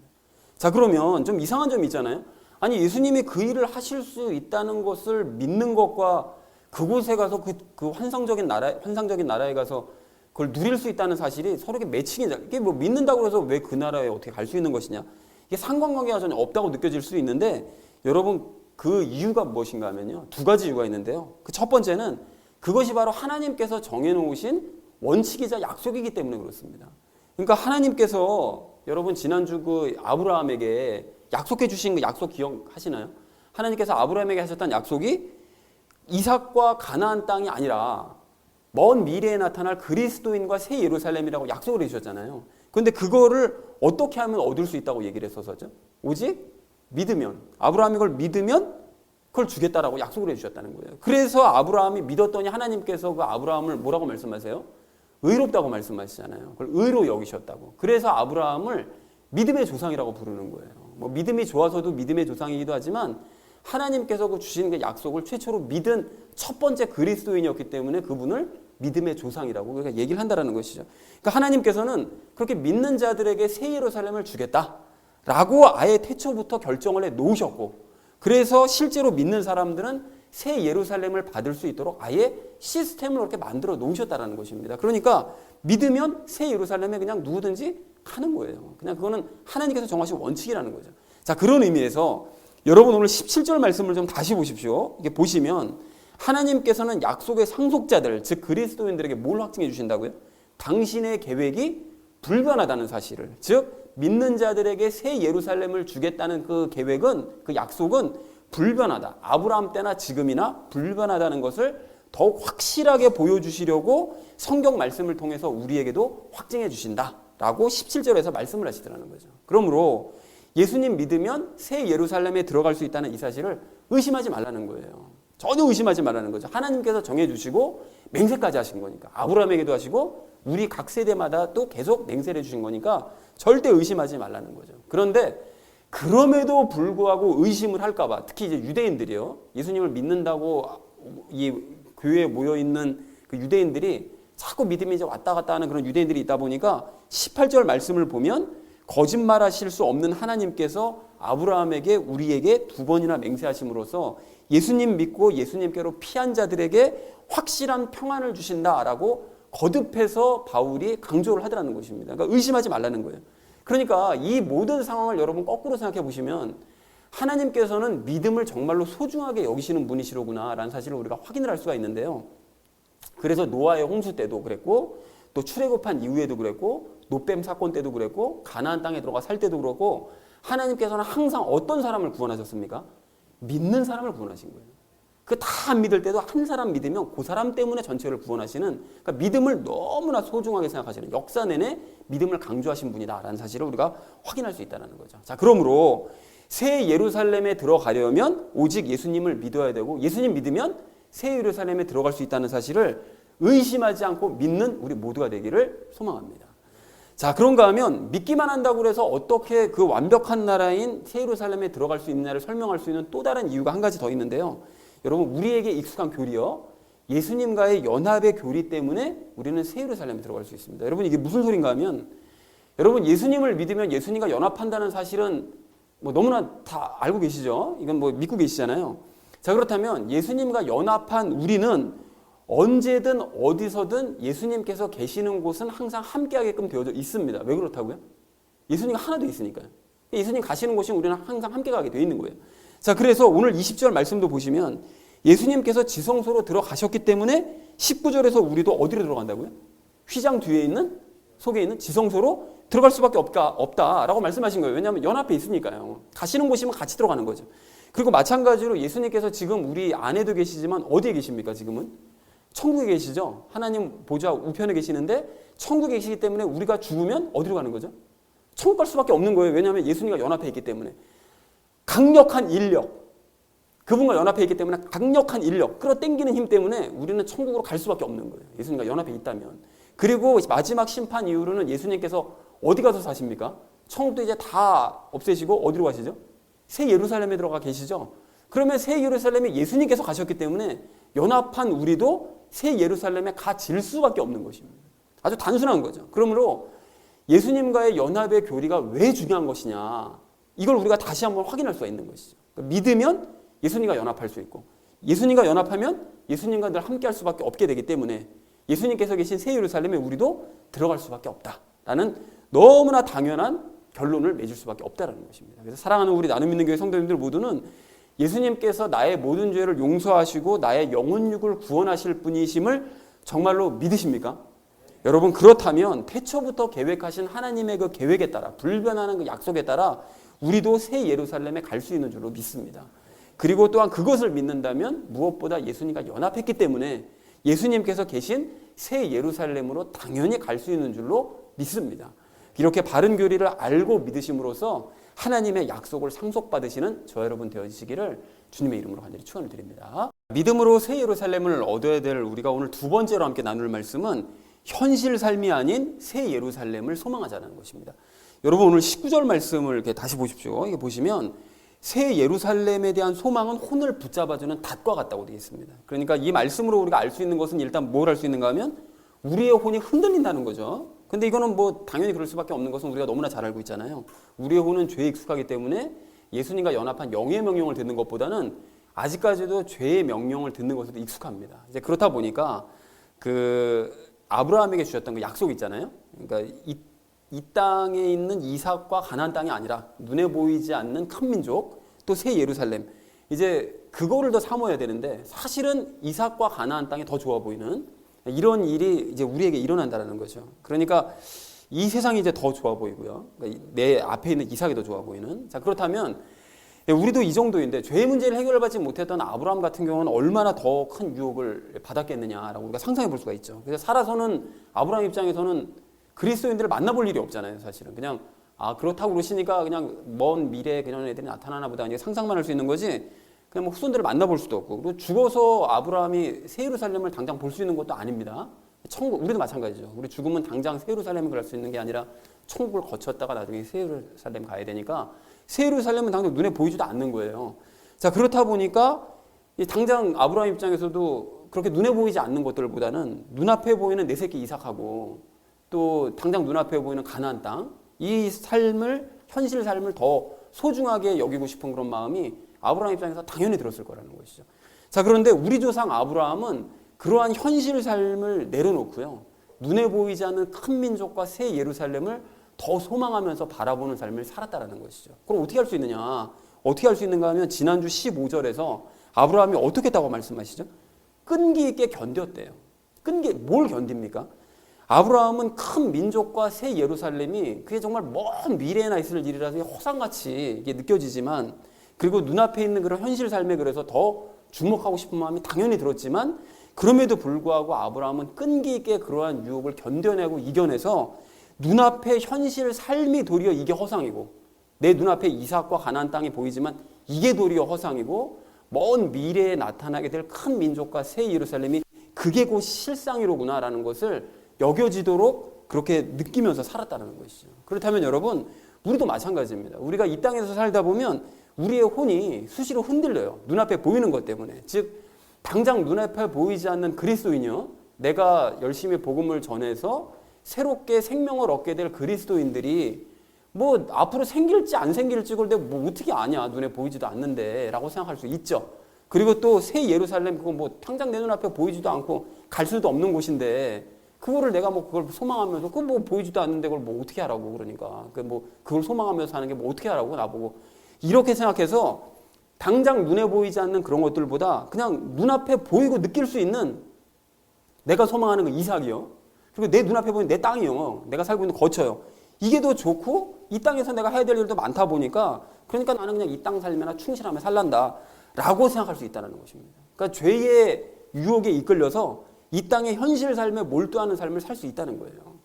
자, 그러면 좀 이상한 점이 있잖아요. 아니, 예수님이 그 일을 하실 수 있다는 것을 믿는 것과 그곳에 가서 그 환상적인 나라에 가서 그걸 누릴 수 있다는 사실이 서로 매칭이, 이게 뭐 믿는다고 해서 왜 그 나라에 어떻게 갈 수 있는 것이냐. 이게 상관관계가 전혀 없다고 느껴질 수 있는데, 여러분 그 이유가 무엇인가 하면요. 두 가지 이유가 있는데요. 그 첫 번째는 그것이 바로 하나님께서 정해놓으신 원칙이자 약속이기 때문에 그렇습니다. 그러니까 하나님께서 여러분 지난주 그 아브라함에게 약속해 주신 그 약속 기억하시나요? 하나님께서 아브라함에게 하셨던 약속이 이삭과 가나안 땅이 아니라 먼 미래에 나타날 그리스도인과 새 예루살렘이라고 약속을 해주셨잖아요. 그런데 그거를 어떻게 하면 얻을 수 있다고 얘기를 했었죠? 오직 믿으면, 아브라함이 그걸 믿으면 그걸 주겠다라고 약속을 해주셨다는 거예요. 그래서 아브라함이 믿었더니 하나님께서 그 아브라함을 뭐라고 말씀하세요? 의롭다고 말씀하시잖아요. 그걸 의로 여기셨다고. 그래서 아브라함을 믿음의 조상이라고 부르는 거예요. 뭐 믿음이 좋아서도 믿음의 조상이기도 하지만 하나님께서 그 주신 그 약속을 최초로 믿은 첫 번째 그리스도인이었기 때문에 그분을 믿음의 조상이라고 그러니까 얘기를 한다라는 것이죠. 그러니까 하나님께서는 그렇게 믿는 자들에게 새 예루살렘을 주겠다라고 아예 태초부터 결정을 해 놓으셨고, 그래서 실제로 믿는 사람들은 새 예루살렘을 받을 수 있도록 아예 시스템을 그렇게 만들어 놓으셨다라는 것입니다. 그러니까 믿으면 새 예루살렘에 그냥 누구든지 가는 거예요. 그냥 그거는 하나님께서 정하신 원칙이라는 거죠. 자, 그런 의미에서 여러분 오늘 17절 말씀을 좀 다시 보십시오. 이게 보시면 하나님께서는 약속의 상속자들, 즉 그리스도인들에게 뭘 확증해 주신다고요? 당신의 계획이 불변하다는 사실을, 즉 믿는 자들에게 새 예루살렘을 주겠다는 그 계획은, 그 약속은 불변하다. 아브라함 때나 지금이나 불변하다는 것을 더욱 확실하게 보여주시려고 성경 말씀을 통해서 우리에게도 확증해 주신다라고 17절에서 말씀을 하시더라는 거죠. 그러므로 예수님 믿으면 새 예루살렘에 들어갈 수 있다는 이 사실을 의심하지 말라는 거예요. 전혀 의심하지 말라는 거죠. 하나님께서 정해주시고 맹세까지 하신 거니까. 아브라함에게도 하시고 우리 각 세대마다 또 계속 맹세를 해주신 거니까 절대 의심하지 말라는 거죠. 그런데 그럼에도 불구하고 의심을 할까봐, 특히 이제 유대인들이요, 예수님을 믿는다고 이 교회에 모여있는 그 유대인들이 자꾸 믿음이 이제 왔다 갔다 하는 그런 유대인들이 있다 보니까 18절 말씀을 보면 거짓말하실 수 없는 하나님께서 아브라함에게 우리에게 두 번이나 맹세하심으로써 예수님 믿고 예수님께로 피한 자들에게 확실한 평안을 주신다라고 거듭해서 바울이 강조를 하더라는 것입니다. 그러니까 의심하지 말라는 거예요. 그러니까 이 모든 상황을 여러분 거꾸로 생각해 보시면 하나님께서는 믿음을 정말로 소중하게 여기시는 분이시로구나라는 사실을 우리가 확인을 할 수가 있는데요. 그래서 노아의 홍수 때도 그랬고, 또 출애굽한 이후에도 그랬고, 노뱀 사건 때도 그랬고, 가나안 땅에 들어가 살 때도 그렇고, 하나님께서는 항상 어떤 사람을 구원하셨습니까? 믿는 사람을 구원하신 거예요. 그 다 안 믿을 때도 한 사람 믿으면 그 사람 때문에 전체를 구원하시는, 그러니까 믿음을 너무나 소중하게 생각하시는, 역사 내내 믿음을 강조하신 분이다라는 사실을 우리가 확인할 수 있다는 거죠. 자, 그러므로 새 예루살렘에 들어가려면 오직 예수님을 믿어야 되고, 예수님 믿으면 새 예루살렘에 들어갈 수 있다는 사실을 의심하지 않고 믿는 우리 모두가 되기를 소망합니다. 자, 그런가 하면 믿기만 한다고 해서 어떻게 그 완벽한 나라인 새 예루살렘에 들어갈 수 있느냐를 설명할 수 있는 또 다른 이유가 한 가지 더 있는데요. 여러분, 우리에게 익숙한 교리요, 예수님과의 연합의 교리 때문에 우리는 새 예루살렘에 들어갈 수 있습니다. 여러분, 이게 무슨 소린가 하면, 여러분 예수님을 믿으면 예수님과 연합한다는 사실은 뭐 너무나 다 알고 계시죠? 이건 뭐 믿고 계시잖아요. 자, 그렇다면 예수님과 연합한 우리는 언제든 어디서든 예수님께서 계시는 곳은 항상 함께하게끔 되어져 있습니다. 왜 그렇다고요? 예수님이 하나도 있으니까요. 예수님 가시는 곳이 우리는 항상 함께 가게 되어 있는 거예요. 자, 그래서 오늘 20절 말씀도 보시면 예수님께서 지성소로 들어가셨기 때문에 19절에서 우리도 어디로 들어간다고요? 휘장 뒤에 있는, 속에 있는 지성소로 들어갈 수밖에 없다라고 말씀하신 거예요. 왜냐하면 연합해 있으니까요. 가시는 곳이면 같이 들어가는 거죠. 그리고 마찬가지로 예수님께서 지금 우리 안에도 계시지만 어디에 계십니까? 지금은 천국에 계시죠. 하나님 보좌 우편에 계시는데 천국에 계시기 때문에 우리가 죽으면 어디로 가는 거죠? 천국 갈 수밖에 없는 거예요. 왜냐하면 예수님과 연합해 있기 때문에. 강력한 인력, 그분과 연합해 있기 때문에 강력한 인력, 끌어당기는 힘 때문에 우리는 천국으로 갈 수밖에 없는 거예요. 예수님과 연합해 있다면. 그리고 마지막 심판 이후로는 예수님께서 어디 가서 사십니까? 천국도 이제 다 없애시고 어디로 가시죠? 새 예루살렘에 들어가 계시죠. 그러면 새 예루살렘에 예수님께서 가셨기 때문에 연합한 우리도 새 예루살렘에 질 수밖에 없는 것입니다. 아주 단순한 거죠. 그러므로 예수님과의 연합의 교리가 왜 중요한 것이냐, 이걸 우리가 다시 한번 확인할 수가 있는 것이죠. 그러니까 믿으면 예수님과 연합할 수 있고, 예수님과 연합하면 예수님과 늘 함께할 수밖에 없게 되기 때문에 예수님께서 계신 새 예루살렘에 우리도 들어갈 수밖에 없다라는 너무나 당연한 결론을 맺을 수밖에 없다는 것입니다. 그래서 사랑하는 우리 나눔 있는 교회 성도님들 모두는 예수님께서 나의 모든 죄를 용서하시고 나의 영혼육을 구원하실 분이심을 정말로 믿으십니까? 여러분, 그렇다면 태초부터 계획하신 하나님의 그 계획에 따라, 불변하는 그 약속에 따라 우리도 새 예루살렘에 갈 수 있는 줄로 믿습니다. 그리고 또한 그것을 믿는다면 무엇보다 예수님과 연합했기 때문에 예수님께서 계신 새 예루살렘으로 당연히 갈 수 있는 줄로 믿습니다. 이렇게 바른 교리를 알고 믿으심으로써 하나님의 약속을 상속받으시는 저 여러분 되어지시기를 주님의 이름으로 간절히 축원을 드립니다. 믿음으로 새 예루살렘을 얻어야 될 우리가 오늘 두 번째로 함께 나눌 말씀은 현실 삶이 아닌 새 예루살렘을 소망하자는 것입니다. 여러분, 오늘 19절 말씀을 이렇게 다시 보십시오. 이게 보시면 새 예루살렘에 대한 소망은 혼을 붙잡아주는 닷과 같다고 되어 있습니다. 그러니까 이 말씀으로 우리가 알 수 있는 것은 일단 뭘 알 수 있는가 하면 우리의 혼이 흔들린다는 거죠. 근데 이거는 뭐 당연히 그럴 수밖에 없는 것은 우리가 너무나 잘 알고 있잖아요. 우리의 혼은 죄에 익숙하기 때문에 예수님과 연합한 영의 명령을 듣는 것보다는 아직까지도 죄의 명령을 듣는 것에도 익숙합니다. 이제 그렇다 보니까 그 아브라함에게 주셨던 그 약속 있잖아요. 그러니까 이 땅에 있는 이삭과 가나안 땅이 아니라 눈에 보이지 않는 큰 민족, 또 새 예루살렘, 이제 그거를 더 사모해야 되는데 사실은 이삭과 가나안 땅이 더 좋아 보이는 이런 일이 이제 우리에게 일어난다는 거죠. 그러니까 이 세상이 이제 더 좋아 보이고요. 그러니까 내 앞에 있는 이삭이 더 좋아 보이는. 자, 그렇다면 우리도 이 정도인데 죄의 문제를 해결받지 못했던 아브라함 같은 경우는 얼마나 더 큰 유혹을 받았겠느냐라고 우리가 상상해 볼 수가 있죠. 그래서 살아서는 아브라함 입장에서는 그리스도인들을 만나볼 일이 없잖아요, 사실은. 그냥 그렇다고 그러시니까 그냥 먼 미래에 그런 애들이 나타나나 보다 이제 상상만 할 수 있는 거지, 그냥 뭐 후손들을 만나볼 수도 없고, 그리고 죽어서 아브라함이 새 예루살렘을 당장 볼 수 있는 것도 아닙니다. 천국, 우리도 마찬가지죠. 우리 죽으면 당장 새 예루살렘을 갈 수 있는 게 아니라 천국을 거쳤다가 나중에 새 예루살렘 가야 되니까 새 예루살렘은 당장 눈에 보이지도 않는 거예요. 자, 그렇다 보니까 당장 아브라함 입장에서도 그렇게 눈에 보이지 않는 것들보다는 눈앞에 보이는 내 새끼 이삭하고 또 당장 눈앞에 보이는 가나안 땅, 이 삶을, 현실 삶을 더 소중하게 여기고 싶은 그런 마음이 아브라함 입장에서 당연히 들었을 거라는 것이죠. 자, 그런데 우리 조상 아브라함은 그러한 현실 삶을 내려놓고요, 눈에 보이지 않는 큰 민족과 새 예루살렘을 더 소망하면서 바라보는 삶을 살았다는 것이죠. 그럼 어떻게 할 수 있느냐? 어떻게 할 수 있는가 하면 지난주 15절에서 아브라함이 어떻게 했다고 말씀하시죠? 끈기 있게 견뎠대요. 뭘 견딥니까? 아브라함은 큰 민족과 새 예루살렘이 그게 정말 먼 미래에나 있을 일이라서 허상같이 이게 느껴지지만, 그리고 눈앞에 있는 그런 현실 삶에 그래서 더 주목하고 싶은 마음이 당연히 들었지만, 그럼에도 불구하고 아브라함은 끈기 있게 그러한 유혹을 견뎌내고 이겨내서 눈앞의 현실 삶이 도리어 이게 허상이고, 내 눈앞에 이삭과 가나안 땅이 보이지만 이게 도리어 허상이고, 먼 미래에 나타나게 될 큰 민족과 새 예루살렘이 그게 곧 실상이로구나라는 것을 여겨지도록 그렇게 느끼면서 살았다는 것이죠. 그렇다면 여러분, 우리도 마찬가지입니다. 우리가 이 땅에서 살다 보면 우리의 혼이 수시로 흔들려요. 눈앞에 보이는 것 때문에. 즉, 당장 눈앞에 보이지 않는 그리스도인이요, 내가 열심히 복음을 전해서 새롭게 생명을 얻게 될 그리스도인들이 뭐 앞으로 생길지 안 생길지 그걸 내가 뭐 어떻게 아냐, 눈에 보이지도 않는데 라고 생각할 수 있죠. 그리고 또 새 예루살렘, 그거 뭐 당장 내 눈앞에 보이지도 않고 갈 수도 없는 곳인데 그거를 내가 뭐 그걸 소망하면서 그거 뭐 보이지도 않는데 그걸 뭐 어떻게 하라고, 그러니까 그걸 소망하면서 사는 게 뭐 어떻게 하라고 나보고, 이렇게 생각해서 당장 눈에 보이지 않는 그런 것들보다 그냥 눈앞에 보이고 느낄 수 있는, 내가 소망하는 그 이삭이요, 그리고 내 눈앞에 보이는 내 땅이요, 내가 살고 있는 거처요, 이게 더 좋고 이 땅에서 내가 해야 될 일도 많다 보니까, 그러니까 나는 그냥 이 땅 삶에나 충실하며 살란다 라고 생각할 수 있다는 것입니다. 그러니까 죄의 유혹에 이끌려서 이 땅의 현실 삶에 몰두하는 삶을 살 수 있다는 거예요.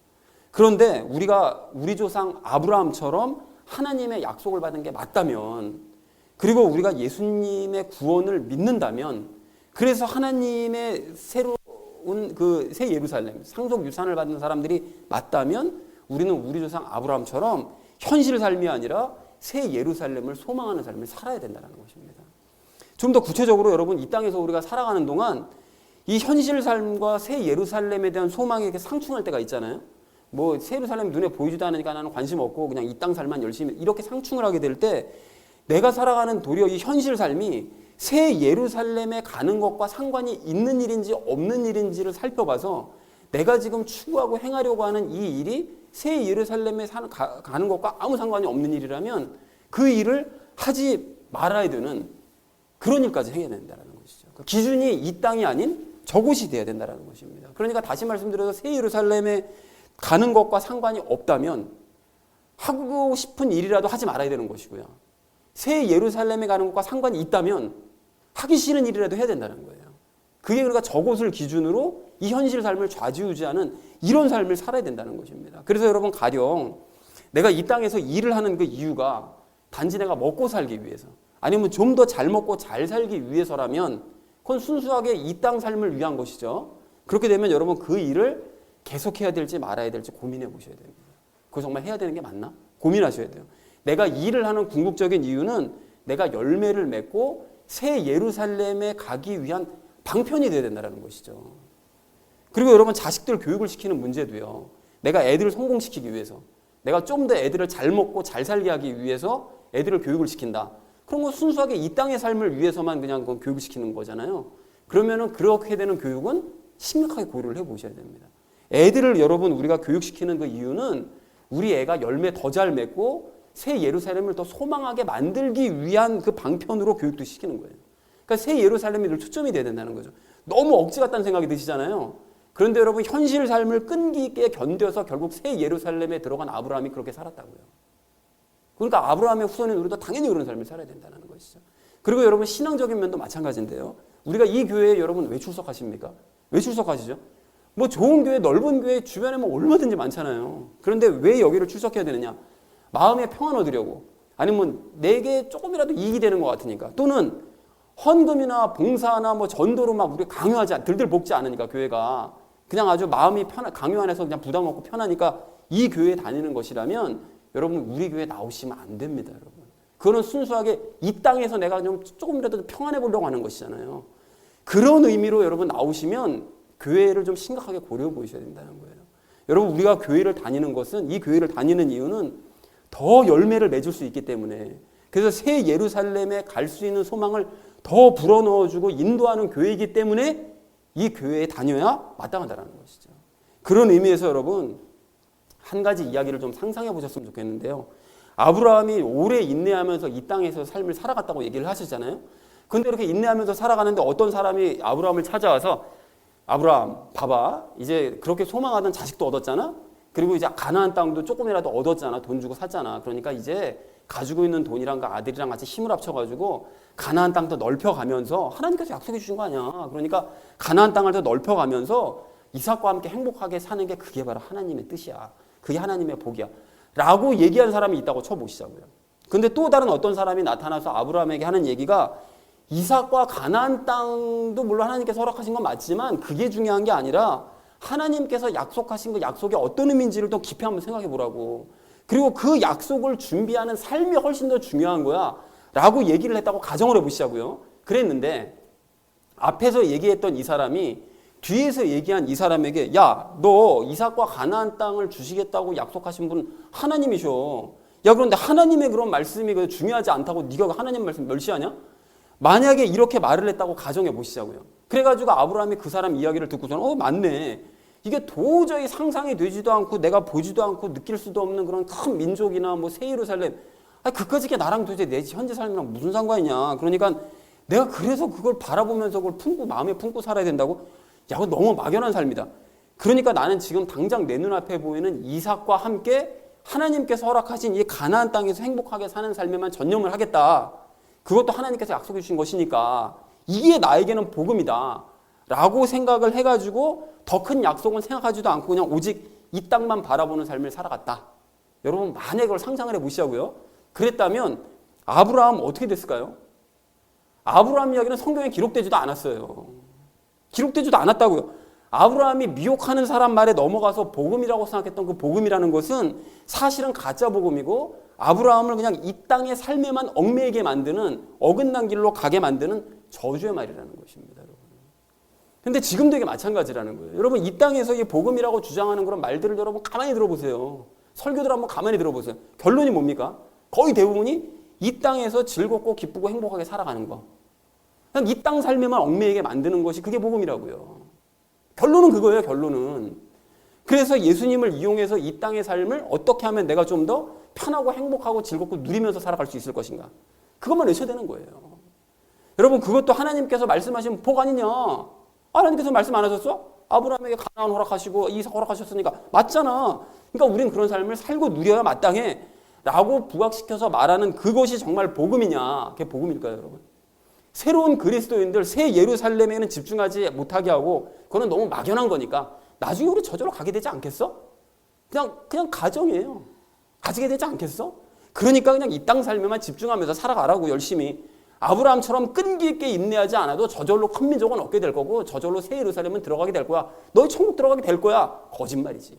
그런데 우리가 우리 조상 아브라함처럼 하나님의 약속을 받은 게 맞다면, 그리고 우리가 예수님의 구원을 믿는다면, 그래서 하나님의 새로운 그 새 예루살렘, 상속 유산을 받는 사람들이 맞다면, 우리는 우리 조상 아브라함처럼 현실 삶이 아니라 새 예루살렘을 소망하는 삶을 살아야 된다는 것입니다. 좀 더 구체적으로 여러분, 이 땅에서 우리가 살아가는 동안 이 현실 삶과 새 예루살렘에 대한 소망이 이렇게 상충할 때가 있잖아요. 뭐 새 예루살렘 눈에 보이지도 않으니까 나는 관심 없고 그냥 이 땅 살만 열심히, 이렇게 상충을 하게 될 때 내가 살아가는 도리어 이 현실 삶이 새 예루살렘에 가는 것과 상관이 있는 일인지 없는 일인지를 살펴봐서 내가 지금 추구하고 행하려고 하는 이 일이 새 예루살렘에 가는 것과 아무 상관이 없는 일이라면 그 일을 하지 말아야 되는 그런 일까지 해야 된다는 것이죠. 그 기준이 이 땅이 아닌 저곳이 돼야 된다는 것입니다. 그러니까 다시 말씀드려서 새 예루살렘에 가는 것과 상관이 없다면 하고 싶은 일이라도 하지 말아야 되는 것이고요. 새 예루살렘에 가는 것과 상관이 있다면 하기 싫은 일이라도 해야 된다는 거예요. 그게 그러니까 저곳을 기준으로 이 현실 삶을 좌지우지하는 이런 삶을 살아야 된다는 것입니다. 그래서 여러분, 가령 내가 이 땅에서 일을 하는 그 이유가 단지 내가 먹고 살기 위해서, 아니면 좀 더 잘 먹고 잘 살기 위해서라면 그건 순수하게 이 땅 삶을 위한 것이죠. 그렇게 되면 여러분, 그 일을 계속해야 될지 말아야 될지 고민해 보셔야 됩니다. 그거 정말 해야 되는 게 맞나? 고민하셔야 돼요. 내가 일을 하는 궁극적인 이유는 내가 열매를 맺고 새 예루살렘에 가기 위한 방편이 되어야 된다는 것이죠. 그리고 여러분, 자식들 교육을 시키는 문제도요. 내가 애들을 성공시키기 위해서, 내가 좀 더 애들을 잘 먹고 잘 살게 하기 위해서 애들을 교육을 시킨다. 그런 건 순수하게 이 땅의 삶을 위해서만 그냥 교육을 시키는 거잖아요. 그러면은 그렇게 되는 교육은 심각하게 고려를 해보셔야 됩니다. 애들을 여러분, 우리가 교육시키는 그 이유는 우리 애가 열매 더 잘 맺고 새 예루살렘을 더 소망하게 만들기 위한 그 방편으로 교육도 시키는 거예요. 그러니까 새 예루살렘이 늘 초점이 돼야 된다는 거죠. 너무 억지 같다는 생각이 드시잖아요. 그런데 여러분, 현실 삶을 끈기 있게 견뎌서 결국 새 예루살렘에 들어간 아브라함이 그렇게 살았다고요. 그러니까 아브라함의 후손인 우리도 당연히 그런 삶을 살아야 된다는 것이죠. 그리고 여러분, 신앙적인 면도 마찬가지인데요. 우리가 이 교회에 여러분 왜 출석하십니까? 왜 출석하시죠? 뭐 좋은 교회, 넓은 교회 주변에 뭐 얼마든지 많잖아요. 그런데 왜 여기를 출석해야 되느냐? 마음의 평안 얻으려고, 아니면 내게 조금이라도 이익이 되는 것 같으니까, 또는 헌금이나 봉사나 뭐 전도로 막 우리 강요하지, 들들 볶지 않으니까, 교회가 그냥 아주 마음이 강요 안에서 그냥 부담 없고 편하니까 이 교회에 다니는 것이라면 여러분, 우리 교회에 나오시면 안 됩니다, 여러분. 그거는 순수하게 이 땅에서 내가 좀 조금이라도 평안해 보려고 하는 것이잖아요. 그런 의미로 여러분 나오시면 교회를 좀 심각하게 고려해 보셔야 된다는 거예요. 여러분, 우리가 교회를 다니는 것은, 이 교회를 다니는 이유는 더 열매를 맺을 수 있기 때문에, 그래서 새 예루살렘에 갈 수 있는 소망을 더 불어넣어주고 인도하는 교회이기 때문에 이 교회에 다녀야 마땅하다는 것이죠. 그런 의미에서 여러분, 한 가지 이야기를 좀 상상해 보셨으면 좋겠는데요. 아브라함이 오래 인내하면서 이 땅에서 삶을 살아갔다고 얘기를 하시잖아요. 근데 이렇게 인내하면서 살아가는데 어떤 사람이 아브라함을 찾아와서, 아브라함 봐봐, 이제 그렇게 소망하던 자식도 얻었잖아. 그리고 이제 가나안 땅도 조금이라도 얻었잖아. 돈 주고 샀잖아. 그러니까 이제 가지고 있는 돈이랑 그 아들이랑 같이 힘을 합쳐가지고 가나안 땅도 넓혀가면서, 하나님께서 약속해 주신 거 아니야. 그러니까 가나안 땅을 더 넓혀가면서 이삭과 함께 행복하게 사는 게 그게 바로 하나님의 뜻이야. 그게 하나님의 복이야. 라고 얘기한 사람이 있다고 쳐보시자고요. 근데 또 다른 어떤 사람이 나타나서 아브라함에게 하는 얘기가, 이삭과 가나안 땅도 물론 하나님께서 허락하신 건 맞지만 그게 중요한 게 아니라 하나님께서 약속하신 그 약속이 어떤 의미인지를 더 깊이 한번 생각해 보라고. 그리고 그 약속을 준비하는 삶이 훨씬 더 중요한 거야 라고 얘기를 했다고 가정을 해보시자고요. 그랬는데 앞에서 얘기했던 이 사람이 뒤에서 얘기한 이 사람에게, 야, 너 이삭과 가나안 땅을 주시겠다고 약속하신 분은 하나님이셔. 야, 그런데 하나님의 그런 말씀이 중요하지 않다고 네가 하나님 말씀 멸시하냐? 만약에 이렇게 말을 했다고 가정해 보시자고요. 그래가지고 아브라함이 그 사람 이야기를 듣고서는 맞네. 이게 도저히 상상이 되지도 않고 내가 보지도 않고 느낄 수도 없는 그런 큰 민족이나 뭐 새 예루살렘, 그까짓 게 나랑 도대체 내 현재 삶이랑 무슨 상관이냐. 그러니까 내가 그래서 그걸 바라보면서 그걸 품고 마음에 품고 살아야 된다고? 야, 그거 너무 막연한 삶이다. 그러니까 나는 지금 당장 내 눈앞에 보이는 이삭과 함께 하나님께서 허락하신 이 가나안 땅에서 행복하게 사는 삶에만 전념을 하겠다. 그것도 하나님께서 약속해 주신 것이니까 이게 나에게는 복음이다 라고 생각을 해가지고 더 큰 약속은 생각하지도 않고 그냥 오직 이 땅만 바라보는 삶을 살아갔다. 여러분 만약에 그걸 상상을 해보시자고요. 그랬다면 아브라함 어떻게 됐을까요? 아브라함 이야기는 성경에 기록되지도 않았어요. 기록되지도 않았다고요. 아브라함이 미혹하는 사람 말에 넘어가서 복음이라고 생각했던 그 복음이라는 것은 사실은 가짜 복음이고 아브라함을 그냥 이 땅의 삶에만 얽매이게 만드는 어긋난 길로 가게 만드는 저주의 말이라는 것입니다. 여러분. 근데 지금도 이게 마찬가지라는 거예요. 여러분 이 땅에서 이 복음이라고 주장하는 그런 말들을 여러분 가만히 들어보세요. 설교들 한번 가만히 들어보세요. 결론이 뭡니까? 거의 대부분이 이 땅에서 즐겁고 기쁘고 행복하게 살아가는 거. 그냥 이 땅 삶에만 얽매이게 만드는 것이 그게 복음이라고요. 결론은 그거예요. 결론은. 그래서 예수님을 이용해서 이 땅의 삶을 어떻게 하면 내가 좀 더 편하고 행복하고 즐겁고 누리면서 살아갈 수 있을 것인가. 그것만 외쳐야 되는 거예요. 여러분 그것도 하나님께서 말씀하신 복 아니냐. 하나님께서 말씀 안 하셨어? 아브라함에게 가나안 허락하시고 이삭 허락하셨으니까 맞잖아. 그러니까 우린 그런 삶을 살고 누려야 마땅해 라고 부각시켜서 말하는 그것이 정말 복음이냐. 그게 복음일까요 여러분? 새로운 그리스도인들 새 예루살렘에는 집중하지 못하게 하고 그거는 너무 막연한 거니까 나중에 우리 저절로 가게 되지 않겠어? 그냥 가정이에요. 가지게 되지 않겠어? 그러니까 그냥 이 땅 삶에만 집중하면서 살아가라고 열심히. 아브라함처럼 끈기 있게 인내하지 않아도 저절로 큰 민족은 얻게 될 거고 저절로 새 예루살렘은 들어가게 될 거야. 너희 천국 들어가게 될 거야. 거짓말이지.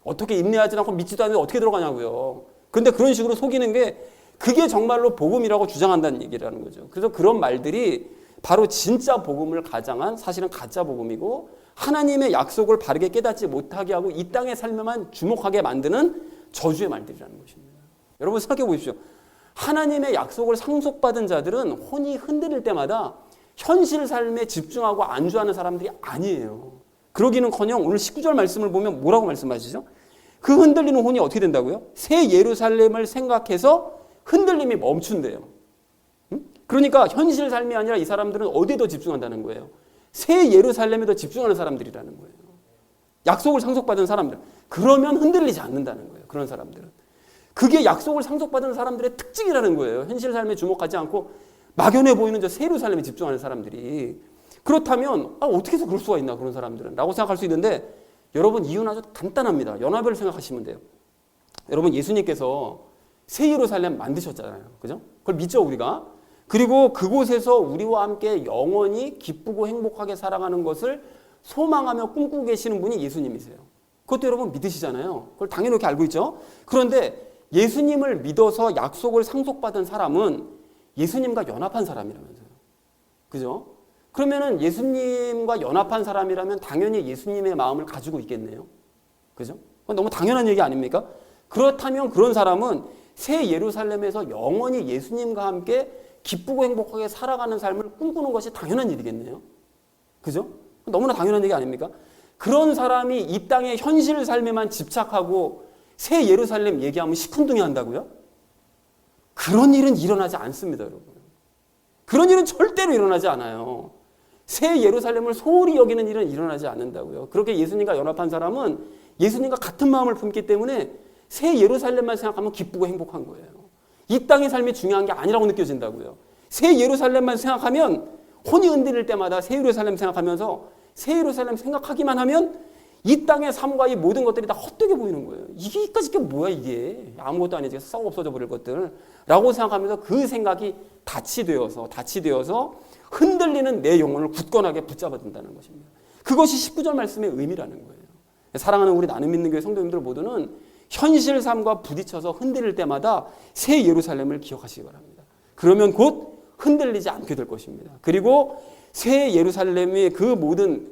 어떻게 인내하지 않고 믿지도 않는데 어떻게 들어가냐고요. 그런데 그런 식으로 속이는 게 그게 정말로 복음이라고 주장한다는 얘기라는 거죠. 그래서 그런 말들이 바로 진짜 복음을 가장한 사실은 가짜 복음이고 하나님의 약속을 바르게 깨닫지 못하게 하고 이 땅의 삶에만 주목하게 만드는 저주의 말들이라는 것입니다. 여러분 생각해 보십시오. 하나님의 약속을 상속받은 자들은 혼이 흔들릴 때마다 현실 삶에 집중하고 안주하는 사람들이 아니에요. 그러기는커녕 오늘 19절 말씀을 보면 뭐라고 말씀하시죠? 그 흔들리는 혼이 어떻게 된다고요? 새 예루살렘을 생각해서 흔들림이 멈춘대요. 그러니까 현실 삶이 아니라 이 사람들은 어디에 더 집중한다는 거예요? 새 예루살렘에 더 집중하는 사람들이라는 거예요. 약속을 상속받은 사람들. 그러면 흔들리지 않는다는 거예요. 그런 사람들은. 그게 약속을 상속받은 사람들의 특징이라는 거예요. 현실 삶에 주목하지 않고 막연해 보이는 저 새 예루살렘에 집중하는 사람들이. 그렇다면 어떻게 해서 그럴 수가 있나 그런 사람들은 라고 생각할 수 있는데 여러분 이유는 아주 간단합니다. 연합을 생각하시면 돼요. 여러분 예수님께서 새 예루살렘 만드셨잖아요. 그죠? 그걸 믿죠 우리가. 그리고 그곳에서 우리와 함께 영원히 기쁘고 행복하게 살아가는 것을 소망하며 꿈꾸고 계시는 분이 예수님이세요. 그것도 여러분 믿으시잖아요. 그걸 당연히 이렇게 알고 있죠. 그런데 예수님을 믿어서 약속을 상속받은 사람은 예수님과 연합한 사람이라면서요. 그죠? 그러면은 예수님과 연합한 사람이라면 당연히 예수님의 마음을 가지고 있겠네요. 그죠? 그건 너무 당연한 얘기 아닙니까? 그렇다면 그런 사람은 새 예루살렘에서 영원히 예수님과 함께 기쁘고 행복하게 살아가는 삶을 꿈꾸는 것이 당연한 일이겠네요. 그죠? 너무나 당연한 얘기 아닙니까? 그런 사람이 이 땅의 현실 삶에만 집착하고 새 예루살렘 얘기하면 시큰둥이 한다고요? 그런 일은 일어나지 않습니다, 여러분. 그런 일은 절대로 일어나지 않아요. 새 예루살렘을 소홀히 여기는 일은 일어나지 않는다고요. 그렇게 예수님과 연합한 사람은 예수님과 같은 마음을 품기 때문에 새 예루살렘만 생각하면 기쁘고 행복한 거예요. 이 땅의 삶이 중요한 게 아니라고 느껴진다고요. 새 예루살렘만 생각하면 혼이 흔들릴 때마다 새 예루살렘 생각하면서 새 예루살렘 생각하기만 하면 이 땅의 삶과 이 모든 것들이 다 헛되게 보이는 거예요. 이게까지 게 뭐야 이게. 아무것도 아니지. 썩 없어져 버릴 것들. 라고 생각하면서 그 생각이 닻이 되어서 흔들리는 내 영혼을 굳건하게 붙잡아 둔다는 것입니다. 그것이 19절 말씀의 의미라는 거예요. 사랑하는 우리 나눔 믿는 교회 성도님들 모두는 현실 삶과 부딪혀서 흔들릴 때마다 새 예루살렘을 기억하시기 바랍니다. 그러면 곧 흔들리지 않게 될 것입니다. 그리고 새 예루살렘의 그 모든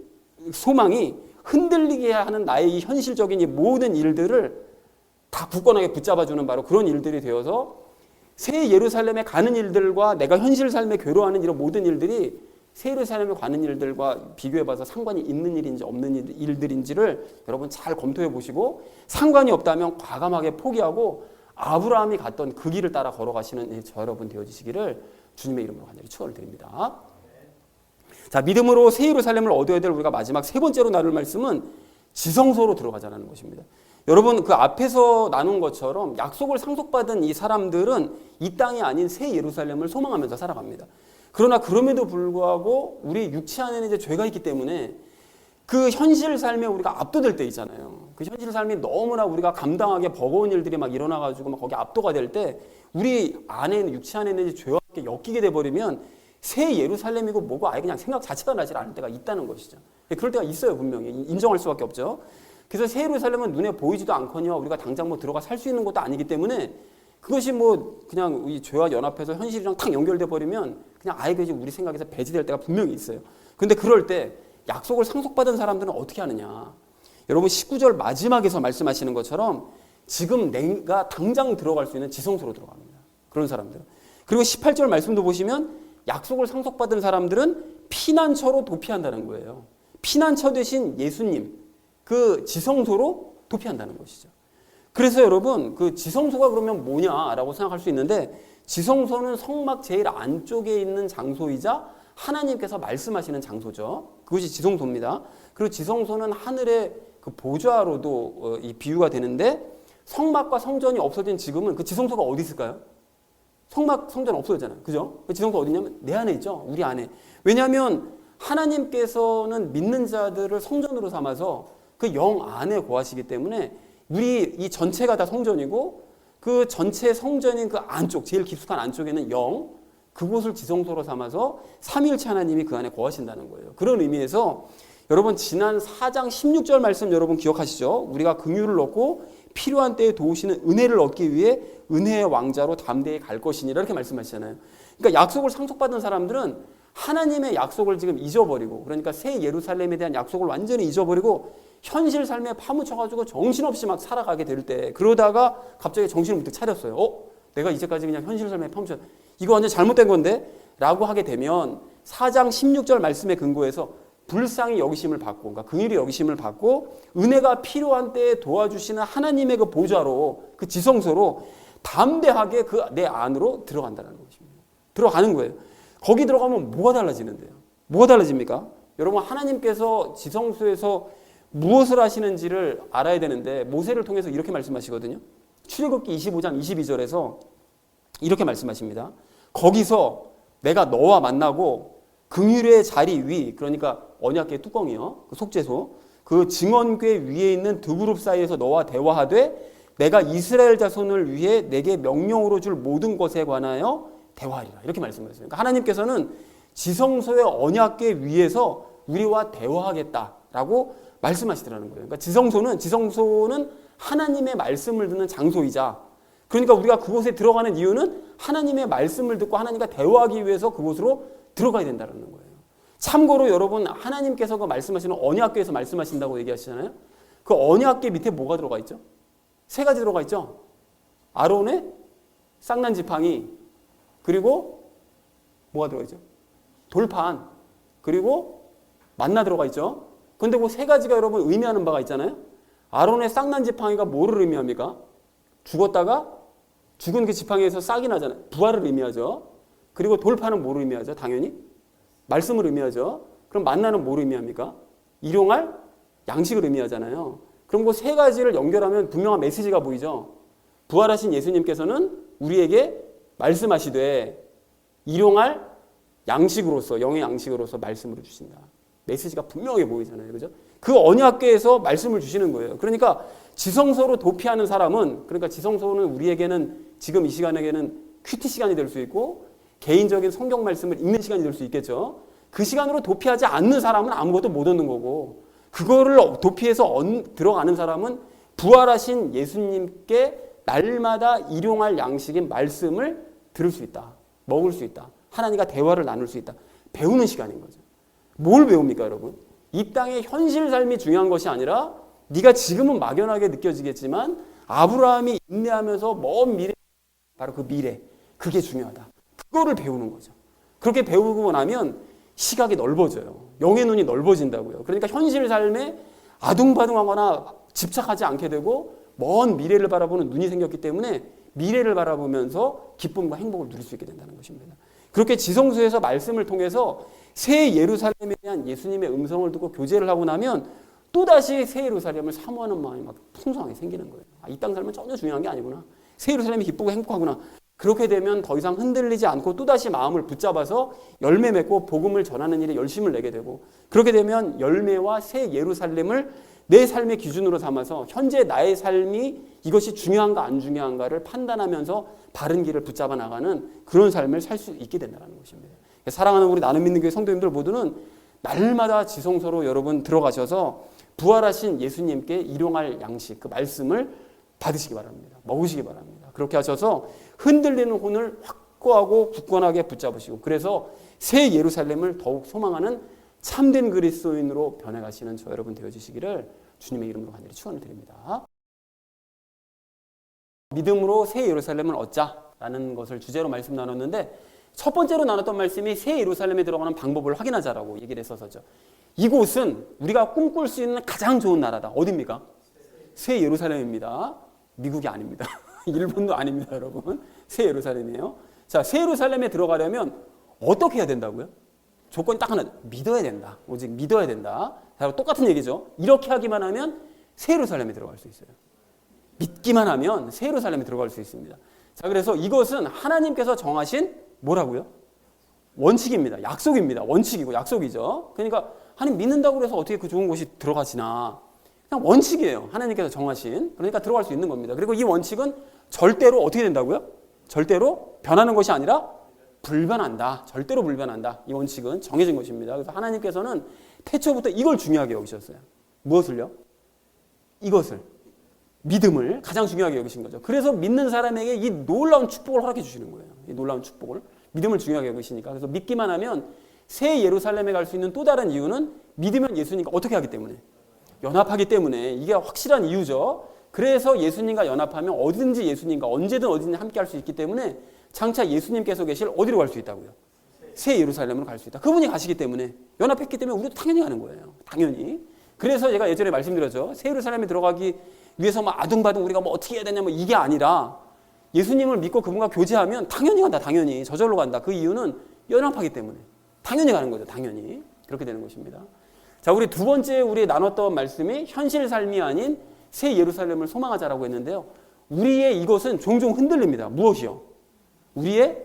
소망이 흔들리게 하는 나의 이 현실적인 이 모든 일들을 다 굳건하게 붙잡아주는 바로 그런 일들이 되어서 새 예루살렘에 가는 일들과 내가 현실 삶에 괴로워하는 이런 모든 일들이 새 예루살렘에 가는 일들과 비교해봐서 상관이 있는 일인지 없는 일들인지를 여러분 잘 검토해 보시고 상관이 없다면 과감하게 포기하고 아브라함이 갔던 그 길을 따라 걸어가시는 저 여러분 되어주시기를 주님의 이름으로 간절히 축원을 드립니다. 자, 믿음으로 새 예루살렘을 얻어야 될 우리가 마지막 세 번째로 나눌 말씀은 지성소로 들어가자는 것입니다. 여러분 그 앞에서 나눈 것처럼 약속을 상속받은 이 사람들은 이 땅이 아닌 새 예루살렘을 소망하면서 살아갑니다. 그러나 그럼에도 불구하고 우리 육체 안에는 이제 죄가 있기 때문에 그 현실 삶에 우리가 압도될 때 있잖아요. 그 현실 삶이 너무나 우리가 감당하기 버거운 일들이 막 일어나가지고 막 거기 압도가 될 때 우리 안에 있는 육체 안에 있는 죄와 함께 엮이게 돼버리면 새 예루살렘이고 뭐고 아예 그냥 생각 자체가 나질 않을 때가 있다는 것이죠. 그럴 때가 있어요, 분명히. 인정할 수밖에 없죠. 그래서 새 예루살렘은 눈에 보이지도 않거니와 우리가 당장 뭐 들어가 살 수 있는 것도 아니기 때문에 그것이 뭐 그냥 이 죄와 연합해서 현실이랑 탁 연결돼 버리면 그냥 아예 그지 우리 생각에서 배제될 때가 분명히 있어요. 근데 그럴 때 약속을 상속받은 사람들은 어떻게 하느냐? 여러분 19절 마지막에서 말씀하시는 것처럼 지금 내가 당장 들어갈 수 있는 지성소로 들어갑니다. 그런 사람들은. 그리고 18절 말씀도 보시면 약속을 상속받은 사람들은 피난처로 도피한다는 거예요. 피난처 대신 예수님, 그 지성소로 도피한다는 것이죠. 그래서 여러분 그 지성소가 그러면 뭐냐라고 생각할 수 있는데 지성소는 성막 제일 안쪽에 있는 장소이자 하나님께서 말씀하시는 장소죠. 그것이 지성소입니다. 그리고 지성소는 하늘의 그 보좌로도 이 비유가 되는데 성막과 성전이 없어진 지금은 그 지성소가 어디 있을까요? 성막, 성전 없어졌잖아요. 그죠? 그 지성소 어디냐면 내 안에 있죠. 우리 안에. 왜냐하면 하나님께서는 믿는 자들을 성전으로 삼아서 그 영 안에 거하시기 때문에 우리 이 전체가 다 성전이고 그 전체 성전인 그 안쪽, 제일 깊숙한 안쪽에는 영, 그곳을 지성소로 삼아서 삼위일체 하나님이 그 안에 거하신다는 거예요. 그런 의미에서 여러분 지난 4장 16절 말씀 여러분 기억하시죠? 우리가 긍휼을 얻고 필요한 때에 도우시는 은혜를 얻기 위해 은혜의 왕자로 담대히 갈 것이니라 이렇게 말씀하시잖아요. 그러니까 약속을 상속받은 사람들은 하나님의 약속을 지금 잊어버리고 그러니까 새 예루살렘에 대한 약속을 완전히 잊어버리고 현실 삶에 파묻혀가지고 정신없이 막 살아가게 될 때 그러다가 갑자기 정신을 문득 차렸어요. 내가 이제까지 그냥 현실 삶에 파묻혀 이거 완전 잘못된 건데? 라고 하게 되면 4장 16절 말씀에 근거해서 불쌍히 여기심을 받고 그러니까 긍휼히 여기심을 받고 은혜가 필요한 때에 도와주시는 하나님의 그 보좌로 그 지성소로 담대하게 그 내 안으로 들어간다는 것입니다. 들어가는 거예요. 거기 들어가면 뭐가 달라지는데요? 뭐가 달라집니까? 여러분 하나님께서 지성소에서 무엇을 하시는지를 알아야 되는데 모세를 통해서 이렇게 말씀하시거든요. 출애굽기 25장 22절에서 이렇게 말씀하십니다. 거기서 내가 너와 만나고 긍휼의 자리 위 그러니까 언약궤 뚜껑이요. 그 속죄소 그 증언궤 위에 있는 두 그룹 사이에서 너와 대화하되 내가 이스라엘 자손을 위해 내게 명령으로 줄 모든 것에 관하여 대화하리라. 이렇게 말씀하셨어요. 그러니까 하나님께서는 지성소의 언약궤 위에서 우리와 대화하겠다라고 말씀하시더라는 거예요. 그러니까 지성소는 하나님의 말씀을 듣는 장소이자 그러니까 우리가 그곳에 들어가는 이유는 하나님의 말씀을 듣고 하나님과 대화하기 위해서 그곳으로 들어가야 된다는 거예요. 참고로 여러분 하나님께서 그 말씀하시는 언약궤에서 말씀하신다고 얘기하시잖아요. 그 언약궤 밑에 뭐가 들어가 있죠? 세 가지 들어가 있죠. 아론의 쌍난 지팡이 그리고 뭐가 들어가 있죠? 돌판 그리고 만나 들어가 있죠. 그런데 그 세 가지가 여러분 의미하는 바가 있잖아요. 아론의 쌍난 지팡이가 뭐를 의미합니까? 죽었다가 죽은 그 지팡이에서 싹이 나잖아요. 부활을 의미하죠. 그리고 돌판은 뭐를 의미하죠? 당연히 말씀을 의미하죠. 그럼 만나는 뭐를 의미합니까? 일용할 양식을 의미하잖아요. 그럼 그 세 가지를 연결하면 분명한 메시지가 보이죠. 부활하신 예수님께서는 우리에게 말씀하시되 일용할 양식으로서 영의 양식으로서 말씀을 주신다. 메시지가 분명하게 보이잖아요. 그죠? 그 언약궤에서 말씀을 주시는 거예요. 그러니까 지성소로 도피하는 사람은 그러니까 지성소는 우리에게는 지금 이 시간에게는 큐티 시간이 될 수 있고 개인적인 성경 말씀을 읽는 시간이 될 수 있겠죠. 그 시간으로 도피하지 않는 사람은 아무것도 못 얻는 거고 그거를 도피해서 들어가는 사람은 부활하신 예수님께 날마다 일용할 양식인 말씀을 들을 수 있다. 먹을 수 있다. 하나님과 대화를 나눌 수 있다. 배우는 시간인 거죠. 뭘 배웁니까 여러분? 이 땅의 현실 삶이 중요한 것이 아니라 네가 지금은 막연하게 느껴지겠지만 아브라함이 인내하면서 먼 미래 바로 그 미래 그게 중요하다. 그거를 배우는 거죠. 그렇게 배우고 나면 시각이 넓어져요. 영의 눈이 넓어진다고요. 그러니까 현실 삶에 아둥바둥하거나 집착하지 않게 되고 먼 미래를 바라보는 눈이 생겼기 때문에 미래를 바라보면서 기쁨과 행복을 누릴 수 있게 된다는 것입니다. 그렇게 지성소에서 말씀을 통해서 새 예루살렘에 대한 예수님의 음성을 듣고 교제를 하고 나면 또다시 새 예루살렘을 사모하는 마음이 막 풍성하게 생기는 거예요. 이 땅 삶은 전혀 중요한 게 아니구나. 새 예루살렘이 기쁘고 행복하구나. 그렇게 되면 더 이상 흔들리지 않고 또다시 마음을 붙잡아서 열매 맺고 복음을 전하는 일에 열심을 내게 되고, 그렇게 되면 열매와 새 예루살렘을 내 삶의 기준으로 삼아서 현재 나의 삶이 이것이 중요한가 안 중요한가를 판단하면서 바른 길을 붙잡아 나가는 그런 삶을 살 수 있게 된다는 것입니다. 사랑하는 우리 나눔 믿는 교회 성도님들 모두는 날마다 지성소로 여러분 들어가셔서 부활하신 예수님께 일용할 양식, 그 말씀을 받으시기 바랍니다. 먹으시기 바랍니다. 그렇게 하셔서 흔들리는 혼을 확고하고 굳건하게 붙잡으시고, 그래서 새 예루살렘을 더욱 소망하는 참된 그리스도인으로 변해가시는 저 여러분 되어주시기를 주님의 이름으로 간절히 축원을 드립니다. 믿음으로 새 예루살렘을 얻자라는 것을 주제로 말씀 나눴는데, 첫 번째로 나눴던 말씀이 새 예루살렘에 들어가는 방법을 확인하자라고 얘기를 했었죠. 이곳은 우리가 꿈꿀 수 있는 가장 좋은 나라다. 어디입니까? 새 예루살렘입니다. 미국이 아닙니다. 일본도 아닙니다, 여러분. 새 예루살렘이에요. 자, 새 예루살렘에 들어가려면 어떻게 해야 된다고요? 조건이 딱 하나, 믿어야 된다. 오직 믿어야 된다. 자, 똑같은 얘기죠. 이렇게 하기만 하면 새 예루살렘에 들어갈 수 있어요. 믿기만 하면 새 예루살렘에 들어갈 수 있습니다. 자, 그래서 이것은 하나님께서 정하신 뭐라고요? 원칙입니다. 약속입니다. 원칙이고 약속이죠. 그러니까 하나님 믿는다고 해서 어떻게 그 좋은 곳이 들어가지나, 그냥 원칙이에요. 하나님께서 정하신. 그러니까 들어갈 수 있는 겁니다. 그리고 이 원칙은 절대로 어떻게 된다고요? 절대로 변하는 것이 아니라 불변한다. 절대로 불변한다. 이 원칙은 정해진 것입니다. 그래서 하나님께서는 태초부터 이걸 중요하게 여기셨어요. 무엇을요? 이것을, 믿음을 가장 중요하게 여기신 거죠. 그래서 믿는 사람에게 이 놀라운 축복을 허락해 주시는 거예요. 이 놀라운 축복을, 믿음을 중요하게 여기시니까. 그래서 믿기만 하면 새 예루살렘에 갈 수 있는 또 다른 이유는 믿으면 예수님과 어떻게 하기 때문에? 연합하기 때문에. 이게 확실한 이유죠. 그래서 예수님과 연합하면 어디든지 예수님과 언제든 어디든지 함께 할 수 있기 때문에 장차 예수님께서 계실 어디로 갈 수 있다고요? 새 예루살렘으로 갈 수 있다. 그분이 가시기 때문에, 연합했기 때문에 우리도 당연히 가는 거예요. 당연히. 그래서 제가 예전에 말씀드렸죠. 새 예루살렘에 들어가기 위해서 막 아둥바둥 우리가 뭐 어떻게 해야 되냐, 뭐 이게 아니라 예수님을 믿고 그분과 교제하면 당연히 간다. 당연히. 저절로 간다. 그 이유는 연합하기 때문에. 당연히 가는 거죠. 당연히. 그렇게 되는 것입니다. 자, 우리 두 번째 우리 나눴던 말씀이 현실 삶이 아닌 새 예루살렘을 소망하자라고 했는데요. 우리의 이것은 종종 흔들립니다. 무엇이요? 우리의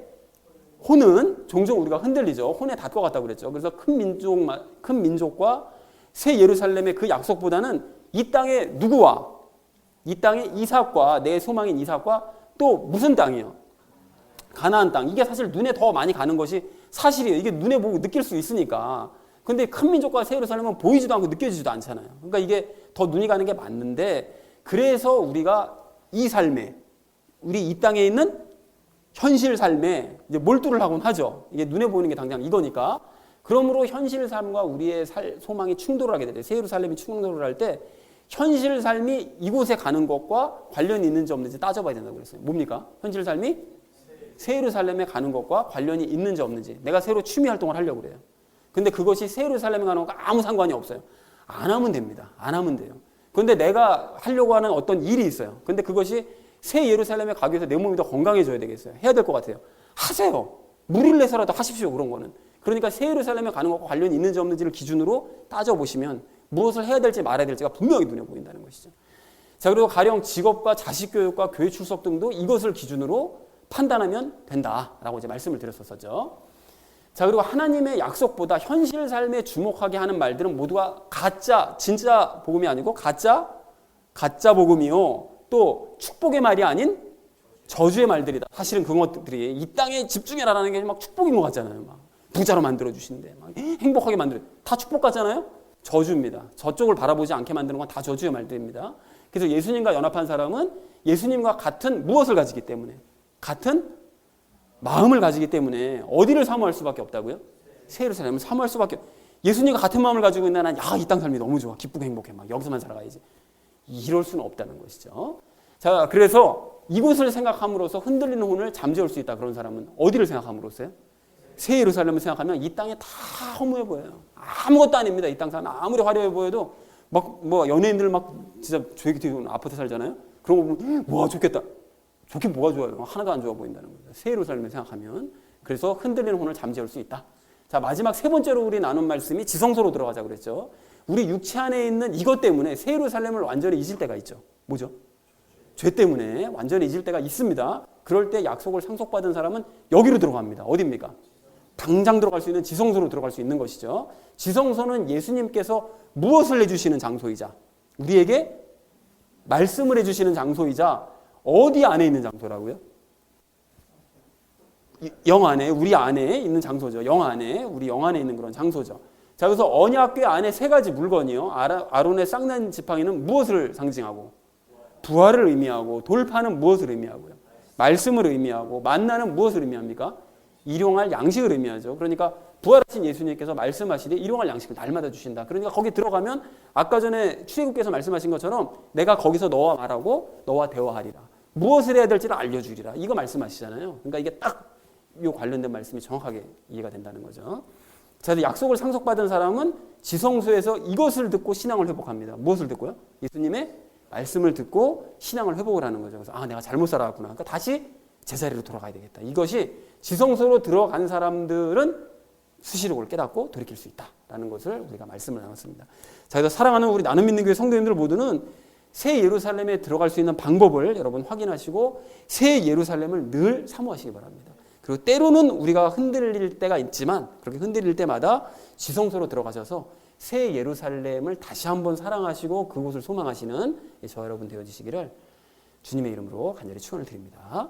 혼은 종종 우리가 흔들리죠. 혼에 닿을 것 같다고 그랬죠. 그래서 큰 민족과 새 예루살렘의 그 약속보다는 이 땅에 누구와, 이 땅의 이삭과, 내 소망인 이삭과 또 무슨 땅이요? 가나안 땅. 이게 사실 눈에 더 많이 가는 것이 사실이에요. 이게 눈에 보고 느낄 수 있으니까. 근데 큰 민족과 새 예루살렘은 보이지도 않고 느껴지지도 않잖아요. 그러니까 이게 더 눈이 가는 게 맞는데, 그래서 우리가 이 삶에, 우리 이 땅에 있는 현실 삶에 이제 몰두를 하곤 하죠. 이게 눈에 보이는 게 당장 이거니까. 그러므로 현실 삶과 우리의 소망이 충돌을 하게 돼요. 새 예루살렘이 충돌을 할 때 현실 삶이 이곳에 가는 것과 관련이 있는지 없는지 따져봐야 된다고 그랬어요. 뭡니까? 현실 삶이 새 예루살렘에 가는 것과 관련이 있는지 없는지. 내가 새로 취미 활동을 하려고 그래요. 근데 그것이 새 예루살렘에 가는 것과 아무 상관이 없어요. 안 하면 됩니다. 안 하면 돼요. 근데 내가 하려고 하는 어떤 일이 있어요. 근데 그것이 새 예루살렘에 가기 위해서 내 몸이 더 건강해져야 되겠어요. 해야 될 것 같아요. 하세요. 무리를 내서라도 하십시오. 그런 거는. 그러니까 새 예루살렘에 가는 것과 관련이 있는지 없는지를 기준으로 따져보시면 무엇을 해야 될지 말아야 될지가 분명히 눈에 보인다는 것이죠. 자, 그리고 가령 직업과 자식 교육과 교회 출석 등도 이것을 기준으로 판단하면 된다라고 이제 말씀을 드렸었죠. 자, 그리고 하나님의 약속보다 현실 삶에 주목하게 하는 말들은 모두가 가짜, 진짜 복음이 아니고 가짜 복음이요. 또 축복의 말이 아닌 저주의 말들이다. 사실은 그것들이 이 땅에 집중해라라는 게 막 축복인 것 같잖아요. 막 부자로 만들어 주신대, 막 행복하게 만들어, 다 축복 같잖아요. 저주입니다. 저쪽을 바라보지 않게 만드는 건 다 저주의 말들입니다. 그래서 예수님과 연합한 사람은 예수님과 같은 무엇을 가지기 때문에, 같은 마음을 가지기 때문에 어디를 사모할 수밖에 없다고요? 새 예루살렘을 사모할 수밖에. 예수님과 같은 마음을 가지고 있는 난, 야, 이 땅 삶이 너무 좋아, 기쁘고 행복해, 막 여기서만 살아가야지. 이럴 수는 없다는 것이죠. 자, 그래서 이곳을 생각함으로써 흔들리는 혼을 잠재울 수 있다. 그런 사람은 어디를 생각함으로써요? 새 예루살렘을 생각하면 이 땅에 다 허무해 보여요. 아무것도 아닙니다. 이 땅 사람 아무리 화려해 보여도 막 뭐 연예인들 막 진짜 조용히 아파트 살잖아요. 그런 거 보면 와 좋겠다. 좋긴 뭐가 좋아요. 하나도 안 좋아 보인다는 거예요. 새 예루살렘을 생각하면. 그래서 흔들리는 혼을 잠재울 수 있다. 자, 마지막 세 번째로 우리 나눈 말씀이 지성소로 들어가자 그랬죠. 우리 육체 안에 있는 이것 때문에 새 예루살렘을 완전히 잊을 때가 있죠. 뭐죠? 죄 때문에 완전히 잊을 때가 있습니다. 그럴 때 약속을 상속받은 사람은 여기로 들어갑니다. 어디입니까? 당장 들어갈 수 있는 지성소로 들어갈 수 있는 것이죠. 지성소는 예수님께서 무엇을 해주시는 장소이자 우리에게 말씀을 해주시는 장소이자 어디 안에 있는 장소라고요? 영 안에, 우리 안에 있는 장소죠. 영 안에, 우리 영 안에 있는 그런 장소죠. 자, 그래서 언약궤 안에 세 가지 물건이요. 아론의 쌍난 지팡이는 무엇을 상징하고? 부활을 의미하고, 돌파는 무엇을 의미하고요? 말씀을 의미하고, 만나는 무엇을 의미합니까? 일용할 양식을 의미하죠. 그러니까 부활하신 예수님께서 말씀하시되 일용할 양식을 날마다 주신다. 그러니까 거기 들어가면 아까 전에 출애굽께서 말씀하신 것처럼 내가 거기서 너와 말하고 너와 대화하리라. 무엇을 해야 될지를 알려주리라. 이거 말씀하시잖아요. 그러니까 이게 딱 이 관련된 말씀이 정확하게 이해가 된다는 거죠. 자, 약속을 상속받은 사람은 지성소에서 이것을 듣고 신앙을 회복합니다. 무엇을 듣고요? 예수님의 말씀을 듣고 신앙을 회복을 하는 거죠. 그래서 내가 잘못 살아왔구나. 그러니까 다시 제자리로 돌아가야 되겠다. 이것이 지성소로 들어간 사람들은 수시록을 깨닫고 돌이킬 수 있다라는 것을 우리가 말씀을 나눴습니다. 자, 그래서 사랑하는 우리 나눔 믿는 교회 성도님들 모두는 새 예루살렘에 들어갈 수 있는 방법을 여러분 확인하시고 새 예루살렘을 늘 사모하시기 바랍니다. 그리고 때로는 우리가 흔들릴 때가 있지만 그렇게 흔들릴 때마다 지성소로 들어가셔서 새 예루살렘을 다시 한번 사랑하시고 그곳을 소망하시는 저 여러분 되어지시기를 주님의 이름으로 간절히 축원을 드립니다.